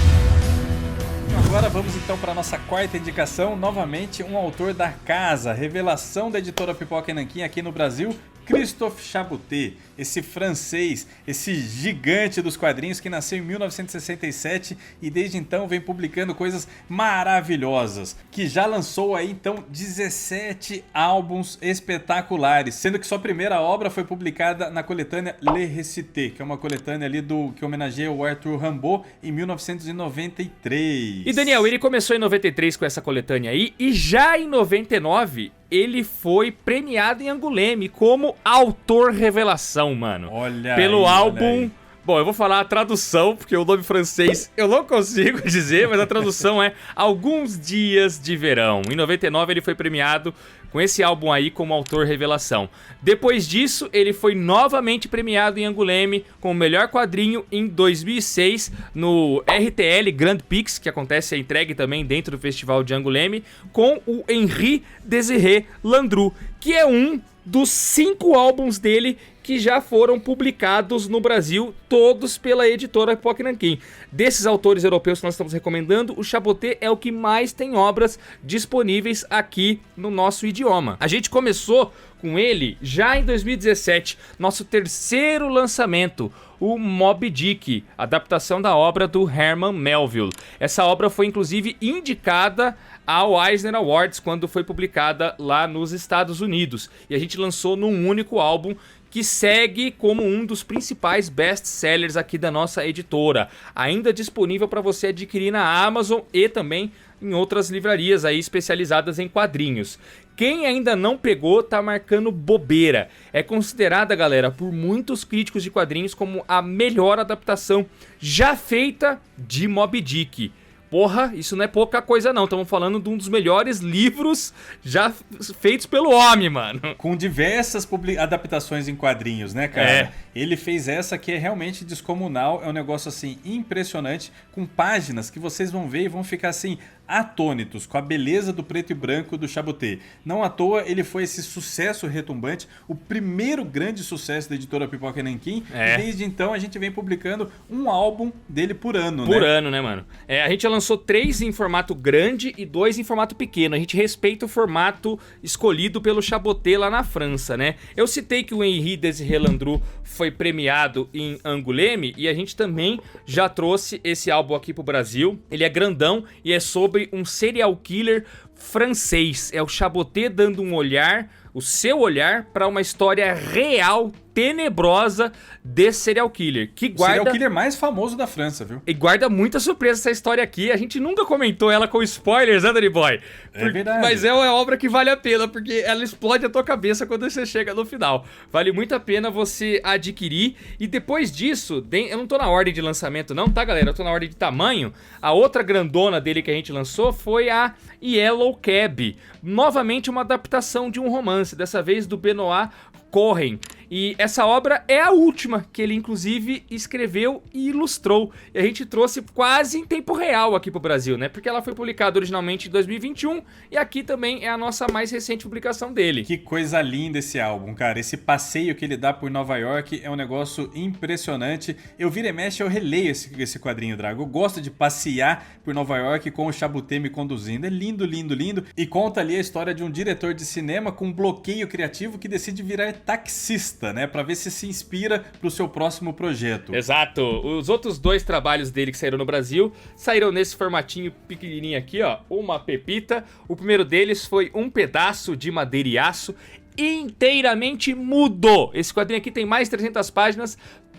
Agora vamos então para a nossa quarta indicação, novamente um autor da casa, revelação da editora Pipoca e Nanquim aqui no Brasil, Christophe Chaboté, esse francês, esse gigante dos quadrinhos que nasceu em 1967 e desde então vem publicando coisas maravilhosas, que já lançou aí então 17 álbuns espetaculares, sendo que sua primeira obra foi publicada na coletânea Le Récité, que é uma coletânea ali que homenageia o Arthur Rimbaud em 1993. E Daniel, ele começou em 93 com essa coletânea aí e já em 99 ele foi premiado em Angoulême como autor revelação, mano. Olha pelo aí, álbum... olha aí. Bom, eu vou falar a tradução, porque o nome francês eu não consigo dizer, mas a tradução é Alguns Dias de Verão. Em 99 ele foi premiado com esse álbum aí como autor revelação. Depois disso, ele foi novamente premiado em Angoulême com o melhor quadrinho em 2006 no RTL Grand Prix, que acontece a entrega também dentro do Festival de Angoulême, com o Henri Désiré Landru, que é um dos 5 álbuns dele que já foram publicados no Brasil, todos pela editora Pipoca e Nanquim. Desses autores europeus que nós estamos recomendando, o Chaboté é o que mais tem obras disponíveis aqui no nosso idioma. A gente começou com ele já em 2017, nosso terceiro lançamento, o Moby Dick, adaptação da obra do Herman Melville. Essa obra foi inclusive indicada ao Eisner Awards quando foi publicada lá nos Estados Unidos. E a gente lançou num único álbum que segue como um dos principais best-sellers aqui da nossa editora. Ainda disponível para você adquirir na Amazon e também em outras livrarias aí especializadas em quadrinhos. Quem ainda não pegou tá marcando bobeira. É considerada, galera, por muitos críticos de quadrinhos como a melhor adaptação já feita de Moby Dick. Porra, isso não é pouca coisa não, estamos falando de um dos melhores livros já feitos pelo homem, mano. Com diversas adaptações em quadrinhos, né, cara? Ele fez essa que é realmente descomunal, é um negócio assim impressionante, com páginas que vocês vão ver e vão ficar assim atônitos com a beleza do preto e branco do Chaboté. Não à toa ele foi esse sucesso retumbante, o primeiro grande sucesso da editora Pipoca e Nanquim, e desde então a gente vem publicando um álbum dele por ano, né? Por ano, né, mano? A gente lançou 3 em formato grande e 2 em formato pequeno. A gente respeita o formato escolhido pelo Chaboté lá na França, né? Eu citei que o Henri Désiré Landru foi premiado em Angoulême e a gente também já trouxe esse álbum aqui pro Brasil. Ele é grandão e é sobre um serial killer francês. É o Chaboté dando um olhar o seu olhar para uma história real, tenebrosa desse serial killer. Que guarda... O serial killer mais famoso da França, viu? E guarda muita surpresa essa história aqui. A gente nunca comentou ela com spoilers, né, Danny Boy? É verdade. Mas é uma obra que vale a pena, porque ela explode a tua cabeça quando você chega no final. Vale muito a pena você adquirir. E depois disso, eu não tô na ordem de lançamento não, tá, galera? Eu tô na ordem de tamanho. A outra grandona dele que a gente lançou foi a Yellow Cab. Novamente uma adaptação de um romance, dessa vez do Benoit Cohen. E essa obra é a última que ele, inclusive, escreveu e ilustrou. E a gente trouxe quase em tempo real aqui pro Brasil, né? Porque ela foi publicada originalmente em 2021 e aqui também é a nossa mais recente publicação dele. Que coisa linda esse álbum, cara. Esse passeio que ele dá por Nova York é um negócio impressionante. Eu vira e mexe, eu releio esse quadrinho, Drago. Eu gosto de passear por Nova York com o Chaboté me conduzindo. É lindo, lindo, lindo. E conta ali a história de um diretor de cinema com um bloqueio criativo que decide virar taxista, né, pra ver se inspira pro seu próximo projeto. Exato. Os outros 2 trabalhos dele que saíram no Brasil saíram nesse formatinho pequenininho aqui, ó, uma pepita. O primeiro deles foi Um Pedaço de Madeira e Aço, inteiramente mudo. Esse quadrinho aqui tem mais de 300 páginas,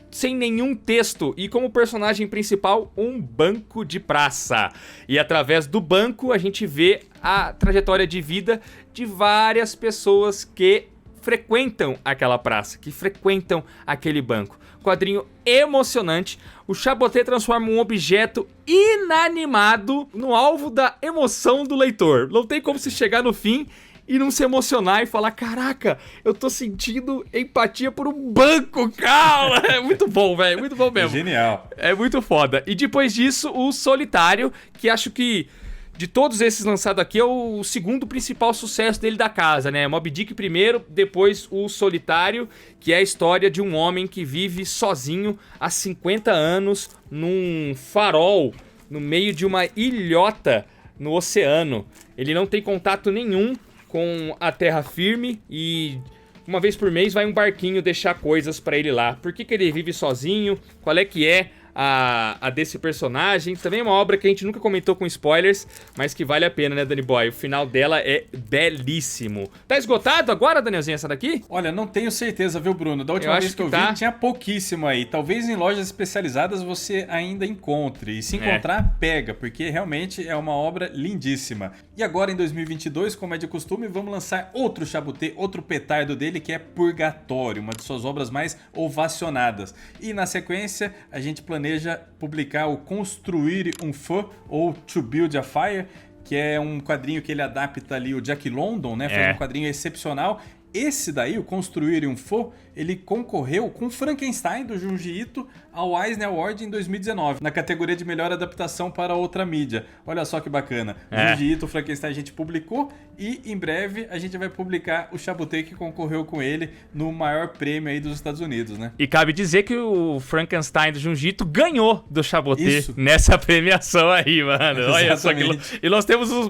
sem nenhum texto, e como personagem principal, um banco de praça. E através do banco a gente vê a trajetória de vida de várias pessoas que frequentam aquela praça, que frequentam aquele banco. Quadrinho emocionante. O Chaboté transforma um objeto inanimado no alvo da emoção do leitor. Não tem como se chegar no fim e não se emocionar e falar: caraca, eu tô sentindo empatia por um banco, cara. É muito bom, velho, muito bom mesmo. Genial. É muito foda. E depois disso, o Solitário, que acho que de todos esses lançados aqui é o segundo principal sucesso dele da casa, né? Moby Dick primeiro, depois o Solitário, que é a história de um homem que vive sozinho há 50 anos num farol no meio de uma ilhota no oceano. Ele não tem contato nenhum com a terra firme e uma vez por mês vai um barquinho deixar coisas pra ele lá. Por que ele vive sozinho? Qual é que é a desse personagem? Também é uma obra que a gente nunca comentou com spoilers, mas que vale a pena, né, Danny Boy? O final dela é belíssimo. Tá esgotado agora, Danielzinho, essa daqui? Olha, não tenho certeza, viu, Bruno? Da última vez que eu vi, tinha pouquíssimo aí. Talvez em lojas especializadas você ainda encontre. E se encontrar, pega, porque realmente é uma obra lindíssima. E agora, em 2022, como é de costume, vamos lançar outro Chaboté, outro petardo dele, que é Purgatório, uma de suas obras mais ovacionadas. E na sequência, a gente planeja publicar o Construir um Feu, ou To Build a Fire, que é um quadrinho que ele adapta ali o Jack London, né? Faz um quadrinho excepcional. Esse daí, o Construir um Feu, ele concorreu com Frankenstein, do Junji Ito, ao Eisner Award em 2019, na categoria de melhor adaptação para outra mídia. Olha só que bacana. Junji Ito, Frankenstein a gente publicou e em breve a gente vai publicar o Chaboté que concorreu com ele no maior prêmio aí dos Estados Unidos, né? E cabe dizer que o Frankenstein do Junji Ito ganhou do Chaboté nessa premiação aí, mano. Olha só que... E nós temos os...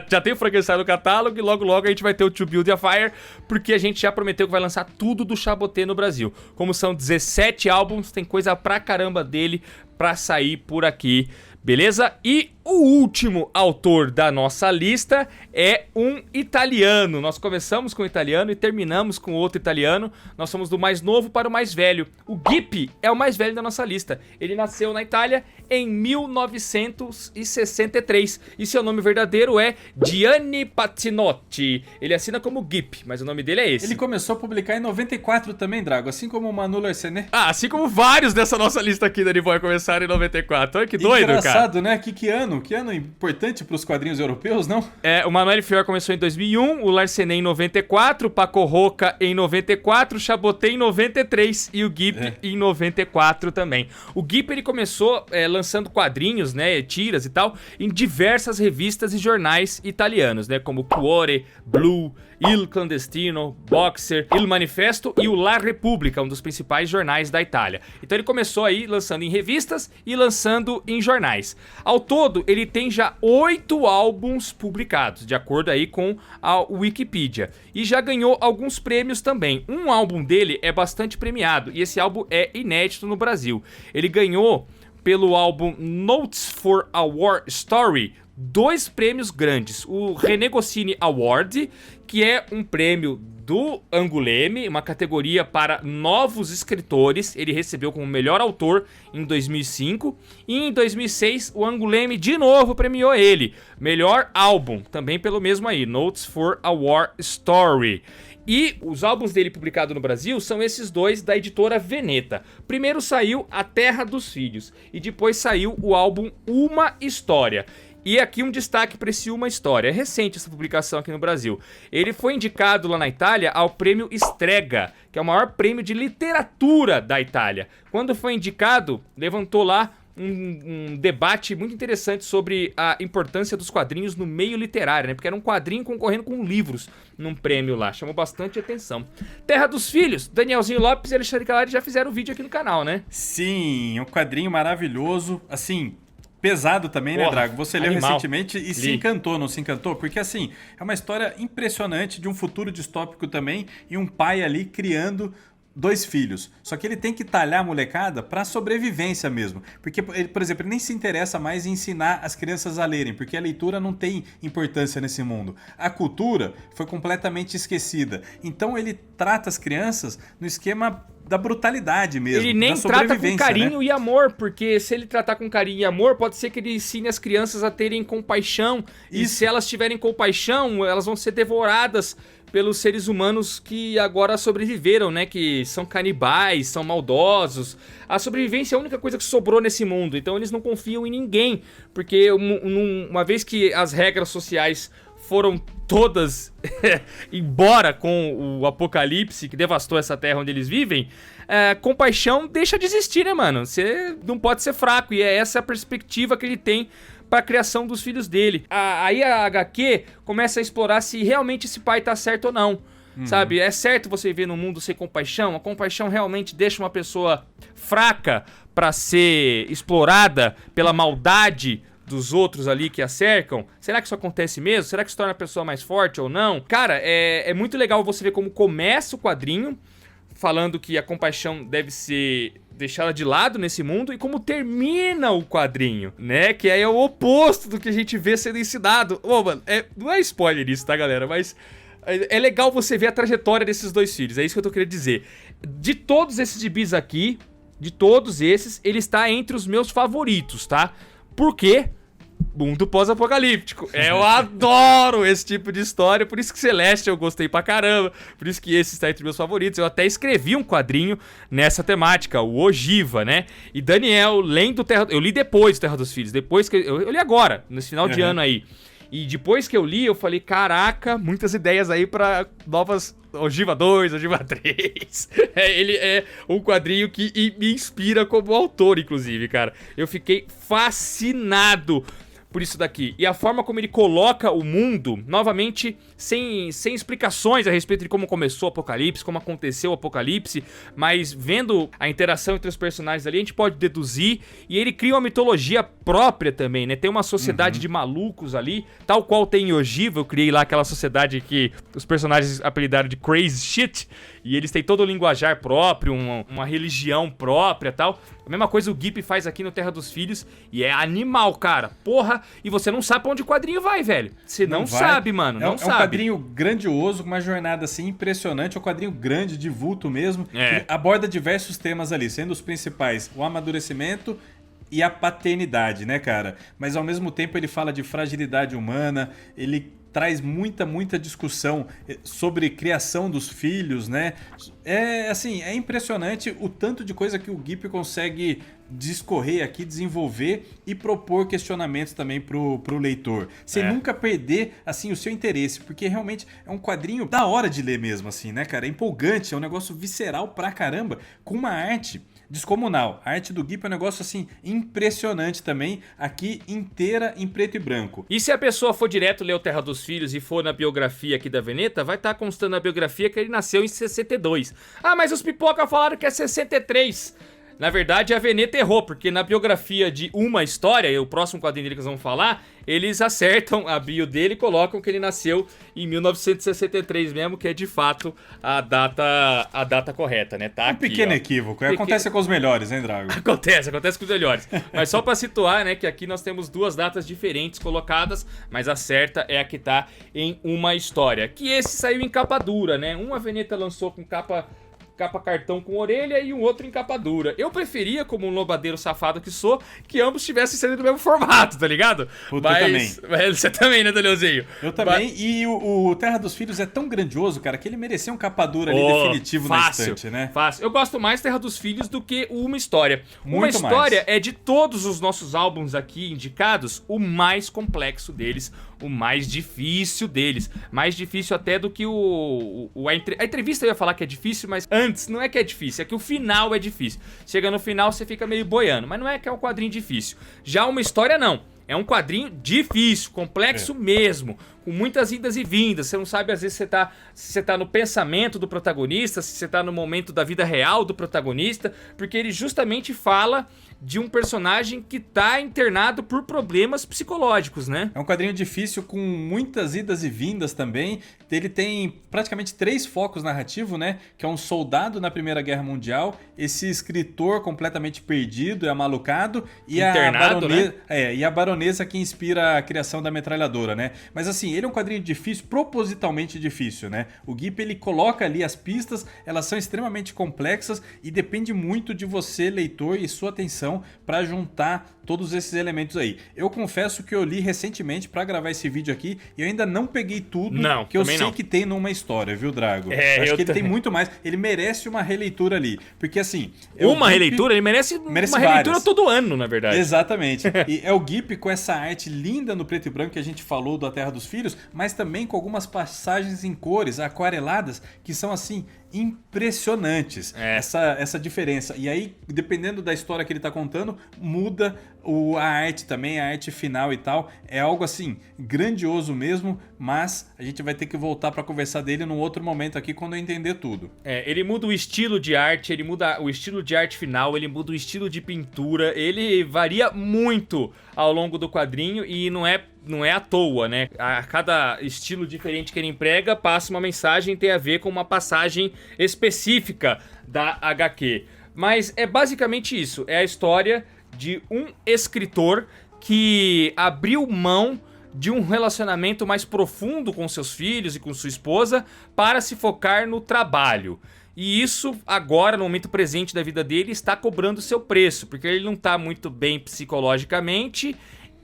Já tem o Frankenstein no catálogo e logo a gente vai ter o To Build a Fire, porque a gente já prometeu que vai lançar tudo do Chaboté no Brasil. Como são 17 álbuns, tem coisa pra caramba dele pra sair por aqui, beleza? E o último autor da nossa lista é um italiano. Nós começamos com o italiano e terminamos com outro italiano. Nós somos do mais novo para o mais velho. O Gipp é o mais velho da nossa lista. Ele nasceu na Itália em 1963 e seu nome verdadeiro é Gianni Pazzinotti. Ele assina como Gipp, mas o nome dele é esse. Ele começou a publicar em 94 também, Drago, assim como o Manu Larsenet. Ah, assim como vários dessa nossa lista aqui, Danny Boy, começaram em 94. Olha que doido, cara. Engraçado, né? Que ano importante pros quadrinhos europeus, não? O Manuel Fior começou em 2001, o Larsenet em 94, o Paco Roca em 94, o Chaboté em 93 e o Gipp em 94 também. O Gipp, ele começou lançando quadrinhos, né, tiras e tal, em diversas revistas e jornais italianos, né, como Cuore, Blue, Il Clandestino, Boxer, Il Manifesto e o La Repubblica, um dos principais jornais da Itália. Então ele começou aí lançando em revistas e lançando em jornais. Ao todo, ele tem já 8 álbuns publicados, de acordo aí com a Wikipedia. E já ganhou alguns prêmios também. Um álbum dele é bastante premiado e esse álbum é inédito no Brasil. Ele ganhou pelo álbum Notes for a War Story dois prêmios grandes. O René Goscinny Award, que é um prêmio do Angoulême, uma categoria para novos escritores. Ele recebeu como melhor autor em 2005. E em 2006, o Angoulême de novo premiou ele. Melhor álbum, também pelo mesmo aí, Notes for a War Story. E os álbuns dele publicados no Brasil são esses dois da editora Veneta. Primeiro saiu A Terra dos Filhos e depois saiu o álbum Uma História. E aqui um destaque para esse Uma História. É recente essa publicação aqui no Brasil. Ele foi indicado lá na Itália ao prêmio Strega, que é o maior prêmio de literatura da Itália. Quando foi indicado, levantou lá um debate muito interessante sobre a importância dos quadrinhos no meio literário, né? Porque era um quadrinho concorrendo com livros num prêmio lá. Chamou bastante atenção. Terra dos Filhos, Danielzinho Lopes e Alexandre Calari já fizeram vídeo aqui no canal, né? Sim, um quadrinho maravilhoso. Assim, pesado também, né, Drago? Você leu recentemente e se encantou, não se encantou? Porque, assim, é uma história impressionante de um futuro distópico também e um pai ali criando 2 filhos. Só que ele tem que talhar a molecada pra sobrevivência mesmo. Porque, ele, por exemplo, ele nem se interessa mais em ensinar as crianças a lerem, porque a leitura não tem importância nesse mundo. A cultura foi completamente esquecida. Então ele trata as crianças no esquema da brutalidade mesmo. Ele nem trata com carinho, né? E amor, porque se ele tratar com carinho e amor, pode ser que ele ensine as crianças a terem compaixão. E se elas tiverem compaixão, elas vão ser devoradas pelos seres humanos que agora sobreviveram, né? Que são canibais, são maldosos. A sobrevivência é a única coisa que sobrou nesse mundo. Então eles não confiam em ninguém. Porque uma vez que as regras sociais foram todas embora com o apocalipse que devastou essa terra onde eles vivem, compaixão deixa de existir, né, mano? Você não pode ser fraco. E é essa a perspectiva que ele tem para a criação dos filhos dele. Aí a HQ começa a explorar se realmente esse pai tá certo ou não. Sabe? É certo você viver num mundo sem compaixão? A compaixão realmente deixa uma pessoa fraca para ser explorada pela maldade dos outros ali que a cercam? Será que isso acontece mesmo? Será que isso torna a pessoa mais forte ou não? Cara, é muito legal você ver como começa o quadrinho, falando que a compaixão deve ser deixada de lado nesse mundo, e como termina o quadrinho, né? Que aí é o oposto do que a gente vê sendo ensinado. Ô, mano, não é spoiler isso, tá, galera? Mas é legal você ver a trajetória desses 2 filhos, é isso que eu tô querendo dizer. De todos esses gibis aqui, de todos esses, ele está entre os meus favoritos, tá? Por quê? Mundo pós-apocalíptico. Eu adoro esse tipo de história, por isso que Celeste eu gostei pra caramba, por isso que esse está entre meus favoritos. Eu até escrevi um quadrinho nessa temática, o Ogiva, né? E Daniel, lendo Terra... Eu li depois do Terra dos Filhos, depois que... Eu li agora, nesse final de ano aí. E depois que eu li, eu falei, caraca, muitas ideias aí pra novas... Ogiva 2, Ogiva 3. Ele é um quadrinho que me inspira como autor, inclusive, cara. Eu fiquei fascinado por isso daqui. E a forma como ele coloca o mundo, novamente, sem explicações a respeito de como começou o apocalipse, como aconteceu o apocalipse, mas vendo a interação entre os personagens ali, a gente pode deduzir. E ele cria uma mitologia própria também, né? Tem uma sociedade de malucos ali, tal qual tem em Ogiva. Eu criei lá aquela sociedade que os personagens apelidaram de Crazy Shit, e eles têm todo o linguajar próprio, uma religião própria e tal. A mesma coisa o Gip faz aqui no Terra dos Filhos, e é animal, cara. Porra, e você não sabe pra onde o quadrinho vai, velho. Você não sabe, mano, não sabe. É um quadrinho grandioso, com uma jornada assim impressionante. É um quadrinho grande, de vulto mesmo. Que aborda diversos temas ali, sendo os principais o amadurecimento e a paternidade, né, cara? Mas ao mesmo tempo ele fala de fragilidade humana, ele traz muita discussão sobre criação dos filhos, né? É impressionante o tanto de coisa que o Gip consegue discorrer aqui, desenvolver e propor questionamentos também pro leitor. Sem nunca perder, assim, o seu interesse, porque realmente é um quadrinho da hora de ler mesmo, assim, né, cara? É empolgante, é um negócio visceral pra caramba, com uma arte descomunal. A arte do Gip é um negócio, assim, impressionante também, aqui inteira em preto e branco. E se a pessoa for direto ler o Terra dos Filhos e for na biografia aqui da Veneta, vai estar constando na biografia que ele nasceu em 62. Ah, mas os pipoca falaram que é 63. Na verdade, a Veneta errou, porque na biografia de Uma História, o próximo quadrinho dele que nós vamos falar, eles acertam a bio dele e colocam que ele nasceu em 1963 mesmo, que é de fato a data correta, né? Tá um aqui, pequeno ó. equívoco. Acontece com os melhores, hein, Drago? Acontece com os melhores. Mas só pra situar, né, que aqui nós temos duas datas diferentes colocadas, mas a certa é a que tá em Uma História. Que esse saiu em capa dura, né? Um a Veneta lançou com capa cartão com orelha e um outro em capa dura. Eu preferia, como um lobadeiro safado que sou, que ambos tivessem sido do mesmo formato, tá ligado? Puta, mas você também, né, Danielzinho? Eu também. E o Terra dos Filhos é tão grandioso, cara, que ele merecia um capa dura ali definitivo na estante, né? Fácil. Eu gosto mais Terra dos Filhos do que Uma História. Muito Uma História mais. é de todos os nossos álbuns aqui indicados, o mais complexo deles, o mais difícil deles. Mais difícil até do que a entrevista eu ia falar que é difícil, mas antes não é que é difícil, é que o final é difícil. Chega no final você fica meio boiando, mas não é que é um quadrinho difícil. Já Uma História não. É um quadrinho difícil, complexo mesmo, com muitas idas e vindas. Você não sabe às vezes se você tá no pensamento do protagonista, se você tá no momento da vida real do protagonista, porque ele justamente fala de um personagem que tá internado por problemas psicológicos, né? É um quadrinho difícil com muitas idas e vindas também. Ele tem praticamente 3 focos narrativos, né? Que é um soldado na Primeira Guerra Mundial, esse escritor completamente perdido e amalucado e internado, né? E a baronesa que inspira a criação da metralhadora, né? Mas assim, ele é um quadrinho difícil, propositalmente difícil, né? O Gipp, ele coloca ali as pistas, elas são extremamente complexas e depende muito de você, leitor, e sua atenção para juntar todos esses elementos aí. Eu confesso que eu li recentemente para gravar esse vídeo aqui e eu ainda não peguei tudo que eu sei que tem numa história, viu, Drago? Acho que ele tem muito mais. Ele merece uma releitura ali. Porque assim... releitura? Ele merece uma releitura todo ano, na verdade. Exatamente. E é o Gipp com essa arte linda no preto e branco que a gente falou do A Terra dos Filhos, mas também com algumas passagens em cores aquareladas que são assim impressionantes. Essa diferença. E aí, dependendo da história que ele tá contando, muda a arte também, a arte final e tal. É algo assim, grandioso mesmo, mas a gente vai ter que voltar pra conversar dele num outro momento aqui quando eu entender tudo. Ele muda o estilo de arte, ele muda o estilo de arte final, ele muda o estilo de pintura, ele varia muito ao longo do quadrinho e não é à toa, né? A cada estilo diferente que ele emprega passa uma mensagem e tem a ver com uma passagem específica da HQ. Mas é basicamente isso, é a história de um escritor que abriu mão de um relacionamento mais profundo com seus filhos e com sua esposa para se focar no trabalho. E isso agora, no momento presente da vida dele, está cobrando seu preço, porque ele não está muito bem psicologicamente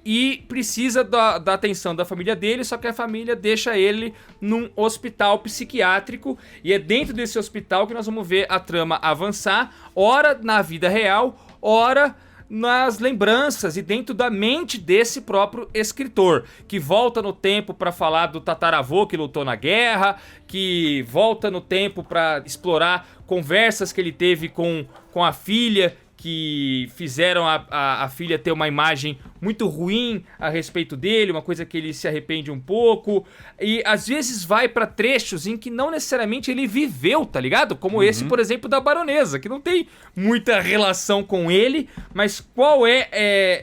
e precisa da atenção da família dele, só que a família deixa ele num hospital psiquiátrico e é dentro desse hospital que nós vamos ver a trama avançar, ora na vida real, ora nas lembranças e dentro da mente desse próprio escritor, que volta no tempo para falar do tataravô que lutou na guerra, que volta no tempo para explorar conversas que ele teve com a filha, que fizeram a filha ter uma imagem muito ruim a respeito dele, uma coisa que ele se arrepende um pouco, e às vezes vai pra trechos em que não necessariamente ele viveu, tá ligado? Como esse, por exemplo, da baronesa, que não tem muita relação com ele, mas qual é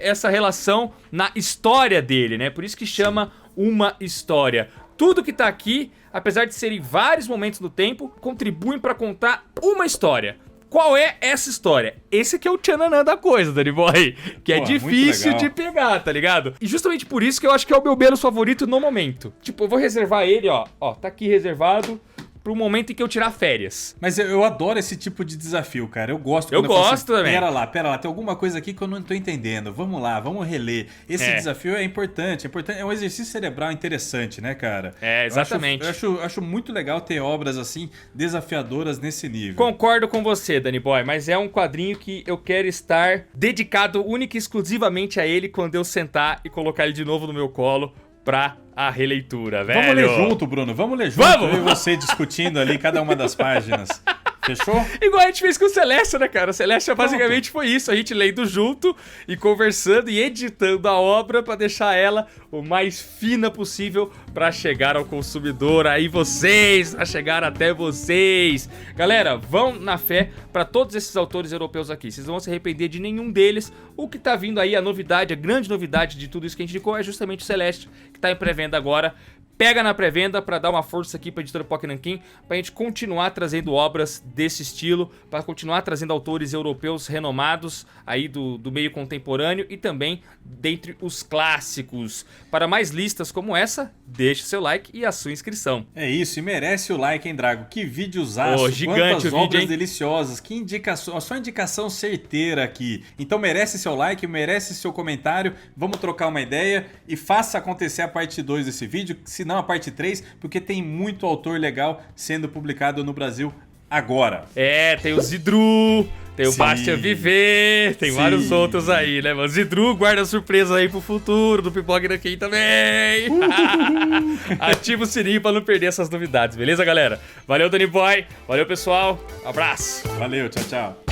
essa relação na história dele, né? Por isso que chama Uma História. Tudo que tá aqui, apesar de serem vários momentos do tempo, contribuem pra contar uma história. Qual é essa história? Esse aqui é o tchananã da coisa, Danny Boy. Que é difícil de pegar, tá ligado? E justamente por isso que eu acho que é o meu menos favorito no momento. Tipo, eu vou reservar ele, ó. Ó, tá aqui reservado pro momento em que eu tirar férias. Mas eu adoro esse tipo de desafio, cara. Eu gosto. Eu gosto também. Pera lá, tem alguma coisa aqui que eu não tô entendendo. Vamos lá, vamos reler. Esse desafio é importante, é um exercício cerebral interessante, né, cara? Exatamente. Eu acho muito legal ter obras assim, desafiadoras nesse nível. Concordo com você, Danny Boy, mas é um quadrinho que eu quero estar dedicado única e exclusivamente a ele quando eu sentar e colocar ele de novo no meu colo pra a releitura, velho. Vamos ler junto, Bruno. Vamos ler junto. Eu e você discutindo ali cada uma das páginas. Fechou? Igual a gente fez com o Celeste, né, cara? O Celeste basicamente foi isso, a gente lendo junto e conversando e editando a obra pra deixar ela o mais fina possível pra chegar ao consumidor, aí vocês, pra chegar até vocês. Galera, vão na fé pra todos esses autores europeus aqui, vocês não vão se arrepender de nenhum deles. O que tá vindo aí, a novidade, a grande novidade de tudo isso que a gente indicou é justamente o Celeste, que tá em pré-venda agora. Pega na pré-venda pra dar uma força aqui pra editora POC Nankin, pra gente continuar trazendo obras desse estilo, pra continuar trazendo autores europeus renomados aí do meio contemporâneo e também dentre os clássicos. Para mais listas como essa, deixe o seu like e a sua inscrição. É isso, e merece o like, hein, Drago? Que videozaço, gigante quantas o obras vídeo, deliciosas, que indicação, a sua indicação certeira aqui. Então merece seu like, merece seu comentário, vamos trocar uma ideia e faça acontecer a parte 2 desse vídeo, se não a parte 3, porque tem muito autor legal sendo publicado no Brasil agora. É, tem o Zidru, tem o Sim. Bastian Viver, tem vários outros aí, né, mano? Zidru guarda surpresa aí pro futuro, do Pipoca Nankin também. Ativa o sininho pra não perder essas novidades, beleza, galera? Valeu, Danny Boy, valeu, pessoal, abraço. Valeu, tchau, tchau.